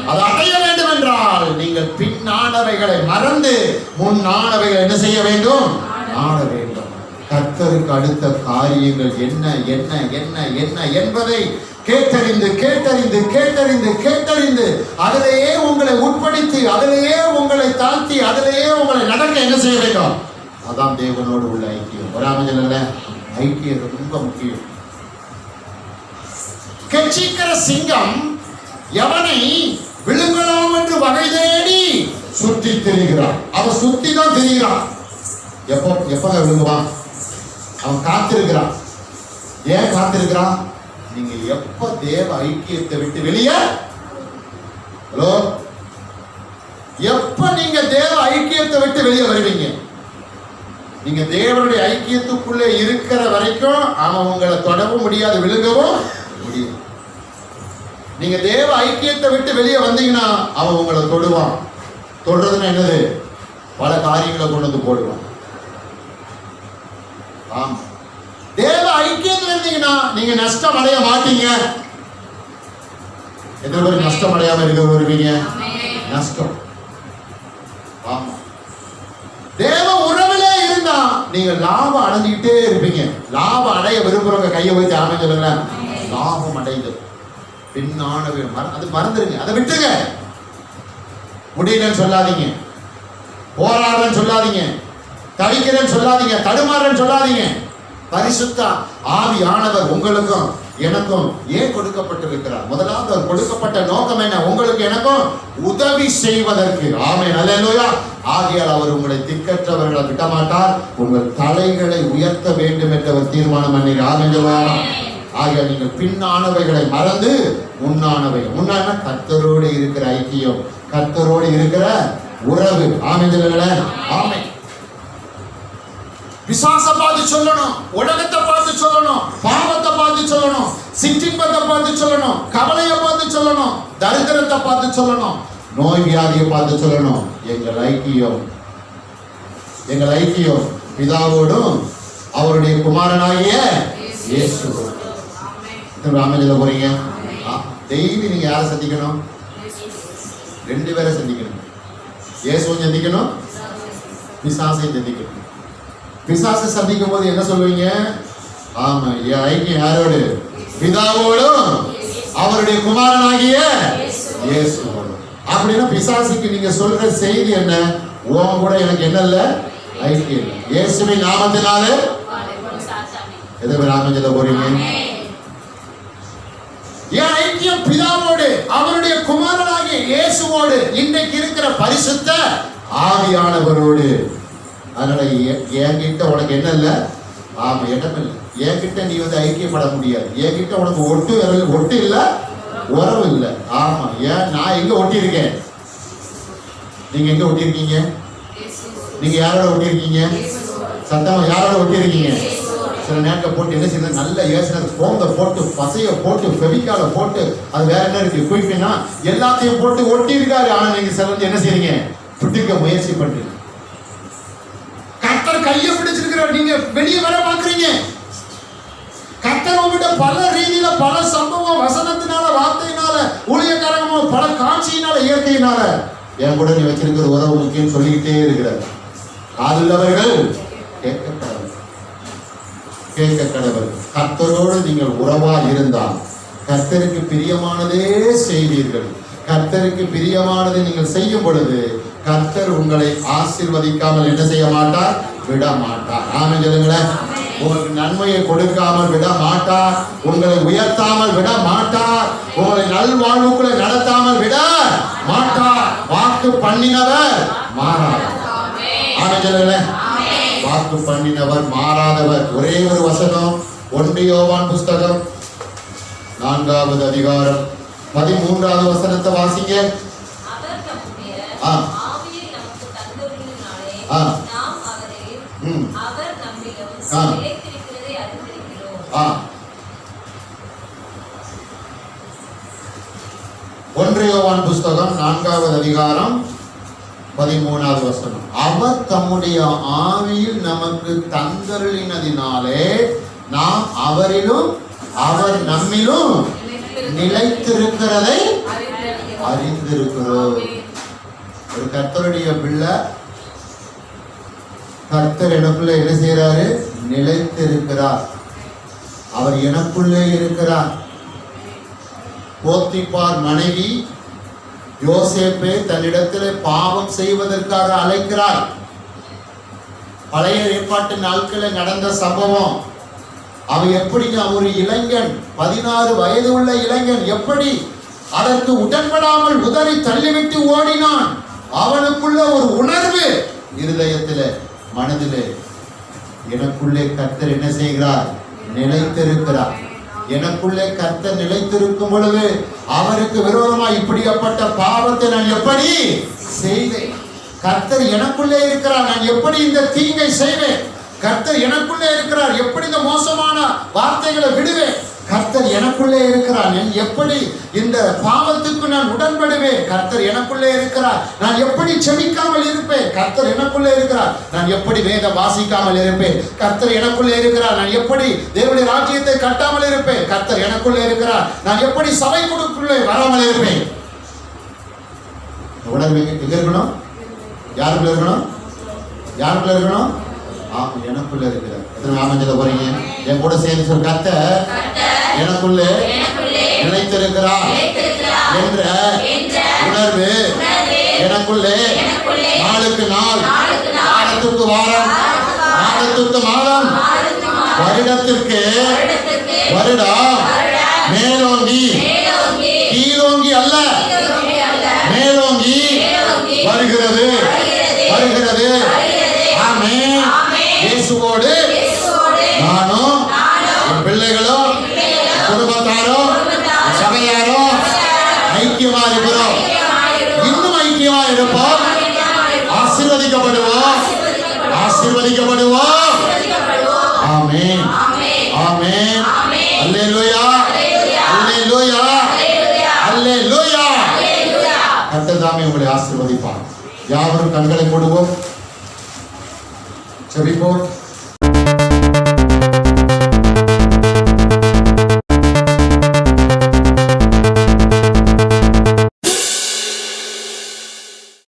அதை அடைய வேண்டும் என்றால் நீங்கள் பின்னானவைகளை மறந்து முன்னானவைகளை என்ன செய்ய வேண்டும்? நாட வேண்டும். கர்த்தருக்கு அடுத்த காரியங்கள் என்ன என்ன என்ன என்ன என்பதை கேட்டறிந்து கேட்டறிந்து கேட்டறிந்து கேட்டறிந்து அதிலேயே உங்களை உட்படுத்தி அதிலேயே உங்களை தாழ்த்தி அதிலேயே உங்களை நடக்க என்ன செய்ய வேண்டும்? அதான் தேவனோடு உள்ள ஐக்கியம். வராமல ஐக்கியம் ரொம்ப முக்கியம். கெச்சிக்கிற சிங்கம் எவனை விழுங்கலாம் என்று வகை தேடி சுற்றி திரிகிறான். அவன் சுத்தி தான் திரிகிறான். எப்ப விழுங்குவான்? அவன் காத்திருக்கிறான். ஏன் காத்திருக்கிறான்? நீங்க எப்ப தேவ ஐக்கியத்தை விட்டு வெளியே, ஹலோ, எப்ப நீங்க தேவ ஐக்கியத்தை விட்டு வெளியே வருவீங்க? நீங்க தேவனுடைய ஐக்கியத்துக்குள்ளே இருக்கிற வரைக்கும் அவன் உங்களை தொடவும் முடியாது, விழுங்கவும் முடியும். நீங்க தேவ ஐக்கியத்தை விட்டு வெளியே வந்தீங்கன்னா அவன் உங்களை தொடுவான். தொடுறதுன்னு என்னது? பல காரியங்களை கொண்டு வந்து போடுவான். ஆமா, தேவ ஐக்கியத்தில் இருந்தீங்கன்னா நீங்க நஷ்டம் அடைய மாட்டீங்க. எத்தனை பேர் நஷ்டம் அடையாம இருக்க வருவீங்க? நஷ்டம். ஆமா, தேவ உறவிலே இருந்தா நீங்க லாபம் அடைஞ்சுக்கிட்டே இருப்பீங்க. லாபம் அடைய விரும்புறவங்க கையை வைத்து ஆமென் சொல்லுங்க. லாபம் அடைந்து பின்னானவை அது மறந்துருங்க, அதை விட்டுங்க. முடியலன்னு சொல்லாதீங்க, போராடுறேன்னு சொல்லாதீங்க, தவிக்கிறேன்னு சொல்லாதீங்க, தடுமாறேன்னு சொல்லாதீங்க. பரிசுத்த ஆவியானவர் உங்களுக்கும் எனக்கும் ஏன் கொடுக்கப்பட்டிருக்கிறார்? முதலாவது அவர் கொடுக்கப்பட்ட நோக்கம் என்ன? உங்களுக்கு எனக்கும் உதவி செய்வதற்கு. ஆமென், அல்லேலூயா. ஆகையால் அவர் உங்களை திக்கற்றவர்களை விடமாட்டார். உங்கள் தலைகளை உயர்த்த வேண்டும் என்ற ஒரு தீர்மானம் பண்ணி. ஆமென் சொல்லுவாங்க. ஆகையால் நீங்கள் பின்னானவைகளை மறந்து முன்னானவைகள். முன்னான கர்த்தரோடு இருக்கிற ஐக்கியம், கர்த்தரோடு இருக்கிற உறவு. ஆமென் சொல்லுங்களேன். ஆமென். விசுவாச பார்த்து சொல்லணும், உலகத்தை பார்த்து சொல்லணும், பாவத்தை பார்த்து சொல்லணும், சிற்றின்பத்தை பார்த்து சொல்லணும், கவலையை பார்த்து சொல்லணும், தரித்திரத்தை பார்த்து சொல்லணும், நோய் வியாதியை பார்த்து சொல்லணும். எங்கள் ஐக்கியம், எங்கள் ஐக்கியம் பிதாவோடும் அவருடைய குமாரனாகிய இயேசு. ராமஜல போறீங்க. டெய்லி நீங்க யாரை சந்திக்கணும்? ரெண்டு பேரை சந்திக்கணும். இயேசுவை சந்திக்கணும், பிசாசை சந்திக்கணும். பிசாசை சந்திக்கும் போது என்ன சொல்லுவீங்க? ஆமா, ஐக்கியம் யாரோடு? பிதாவோடும் அவருடைய குமாரனாகிய இயேசுவோடு. அப்படின்னா பிசாசுக்கு நீங்க சொல்ற செய்தி என்ன? உன் கூட எனக்கு என்ன இல்ல? ஐக்கியம் இல்லை. இயேசுவின் நாமத்தினாலே எதை நாம சொல்ல போறீங்க? என் ஐக்கியம் பிதாவோடு, அவருடைய குமாரனாகிய இயேசுவோடு, இன்னைக்கு இருக்கிற பரிசுத்த ஆவியானவரோடு. அதனால என்கிட்ட உனக்கு என்ன இல்ல? ஆமா, இடம் இல்லை. என்கிட்ட நீ ஐக்கியப்பட முடியாது. என்கிட்ட உனக்கு ஒட்டு இல்ல, உறவு இல்லை. ஆமா, ஏன் நான் எங்க ஒட்டி இருக்கேன்? நீங்க எங்க ஒட்டி இருக்கீங்க? நீங்க யாரோட ஒட்டி இருக்கீங்க? சத்தமா யாரோட ஒட்டி இருக்கீங்க? சில நேரத்தை போட்டு என்ன செய்யறது? நல்ல ஏசுறது போங்க போட்டு, பசைய போட்டு, ஃபெவிகால போட்டு, அது வேற என்ன இருக்கு குயிப்பினா எல்லாத்தையும் போட்டு ஒட்டி இருக்காரு. ஆனா நீங்க சில என்ன செய்றீங்க? பிடிக்க முயற்சி பண்றீங்க. கர்த்தர் கையை பிடிச்சிருக்கிறார், நீங்க வெளியே வர பாக்குறீங்க. கர்த்தர் உங்ககிட்ட பல ரீதியில, பல சம்பவம், வசனத்தினால, வார்த்தையினால, ஊழியக்காரங்க, பல காட்சியினால, இயற்கையினால என் கூட நீ வச்சிருக்கிற உறவு முக்கியம் சொல்லிக்கிட்டே இருக்கிறார். காதுள்ளவர்கள் கேட்க கடவுள். கர்த்தரோடு நீங்கள் உறவா இருந்தால் கர்த்தருக்கு பிரியமானதே செய்வீர்கள். கர்த்தருக்கு பிரியமானதை நீங்கள் செய்யும் பொழுது கர்த்தர் உங்களை ஆசீர்வதிக்காமல் என்ன செய்ய மாட்டார்? விட மாட்டார். ஆமென் சொல்லுங்களேன். உங்களுக்கு நன்மையை கொடுக்காமல் விட மாட்டார். உங்களை உயர்த்தாமல் விட மாட்டார். உங்களை நல்வாழ்வுக்குள்ள நடத்தாமல் விட மாட்டார். வாக்கு பண்ணினவர் மாறாதவர். ஆமென் சொல்லுங்களேன். வாக்கு பண்ணினவர் மாறாதவர். ஒரே ஒரு வசனம், 1 யோவான் புஸ்தகம் 4வது அதிகாரம் 13வது வசனத்தை வாசிங்க. அவர் தம்முடைய ஆவியை நமக்கு தந்தருளினாலே நாம் அவரில், அவர் நம்மிலும் நிலைத்திருக்கிறதை அறிந்திருக்கிறோம். 1 யோவான் புஸ்தகம் 4வது அதிகாரம் 13வது வசனம். அவர் தம்முடைய ஆவியில் நமக்கு தந்தருளினதினாலே நாம் அவரிலும் அவர் நம்மிலும் நிலைத்திருக்கிறதை அறிந்திருக்கிறோம். ஒரு கர்த்தருடைய பிள்ளை, கர்த்தர் எனக்குள்ள என்ன செய்யறாரு? நிலைத்திருக்கிறார். அவர் எனக்குள்ளே இருக்கிறார். போத்திபார் மனைவி யோசேப்பை தன்னிடத்திலே பாவம் செய்வதற்காக அழைக்கிறார். பழைய ஏற்பாட்டு நாட்களில் நடந்த சம்பவம். அவன் எப்படிங்க? ஒரு இளைஞன், 16 வயது உள்ள இளைஞன், எப்படி அதற்கு உடன்படாமல் உதறி தள்ளிவிட்டு ஓடினான். அவனுக்குள்ள ஒரு உணர்வு இருதயத்திலே, மனதிலே, எனக்குள்ளே கர்த்தர் என்ன செய்கிறார்? நிலைத்திருக்கிறார். எனக்குள்ளே கர்த்தர் நிலைத்திருக்கும் பொழுது அவருக்கு விரோதமாக இப்படிப்பட்ட பாவத்தை நான் எப்படி செய்வேன்? கர்த்தர் எனக்குள்ளே இருக்கிறார், நான் எப்படி இந்த தீங்கை செய்வேன்? கர்த்தர் எனக்குள்ளே இருக்கிறார், எப்படி இந்த மோசமான வார்த்தைகளை விடுவேன்? கர்த்தர் எனக்குள்ளே இருக்கிறார், நான் எப்படி இந்த பாவத்துக்கு நான் உடன்படுவேன்? கர்த்தர் எனக்குள்ளே இருக்கிறார், நான் எப்படி செபிக்காமல் இருப்பேன்? கர்த்தர் எனக்குள்ளே இருக்கிறார், நான் எப்படி வேதம் வாசிக்காமல் இருப்பேன்? கர்த்தர் எனக்குள்ளே இருக்கிறார், நான் எப்படி தேவனுடைய ராஜ்யத்தை கட்டாமல் இருப்பேன்? கர்த்தர் எனக்குள்ளே இருக்கிறார், நான் எப்படி சபை கொடுக்குள்ளே வராமல் இருப்பேன்? உணர்வு எங்க இருக்கணும்? யாருக்குள்ள இருக்கணும்? யாருக்குள்ள இருக்கணும்? எனக்குள்ள இருக்கிறார். எத்தனை ஆமஞ்சல போறீங்க? என் கூட சேர்ந்து சொல், கர்த்தர் எனக்குள்ளே நிலைத்திருக்கிறார் என்ற உணர்வு எனக்குள்ளே நாளுக்கு நாள், வாரத்துக்கு வாரம், மாதத்துக்கு மாதம், வருடத்திற்கு வருடம் மேலோங்கி, கீழோங்கி அல்ல, மேலோங்கி வருகிறது, வருகிறது. ஆமென். இயேசுவோடு நானும், என் பிள்ளைகளும், குடும்பத்தாரும், சபையாரும் ஐக்கியமா இருக்கிறோம். இன்னும் ஐக்கியமா இருப்போம். ஆசீர்வதிக்கப்படுவோம், ஆசீர்வதிக்கப்படுவோம். ஆமென், ஆமென். அல்லேலூயா, அல்லேலூயா, அல்லேலூயா. கர்த்தர் தாமே உங்களை ஆசீர்வதிப்பார். யாவரும் கண்களை மூடுவோம், செபிப்போம்.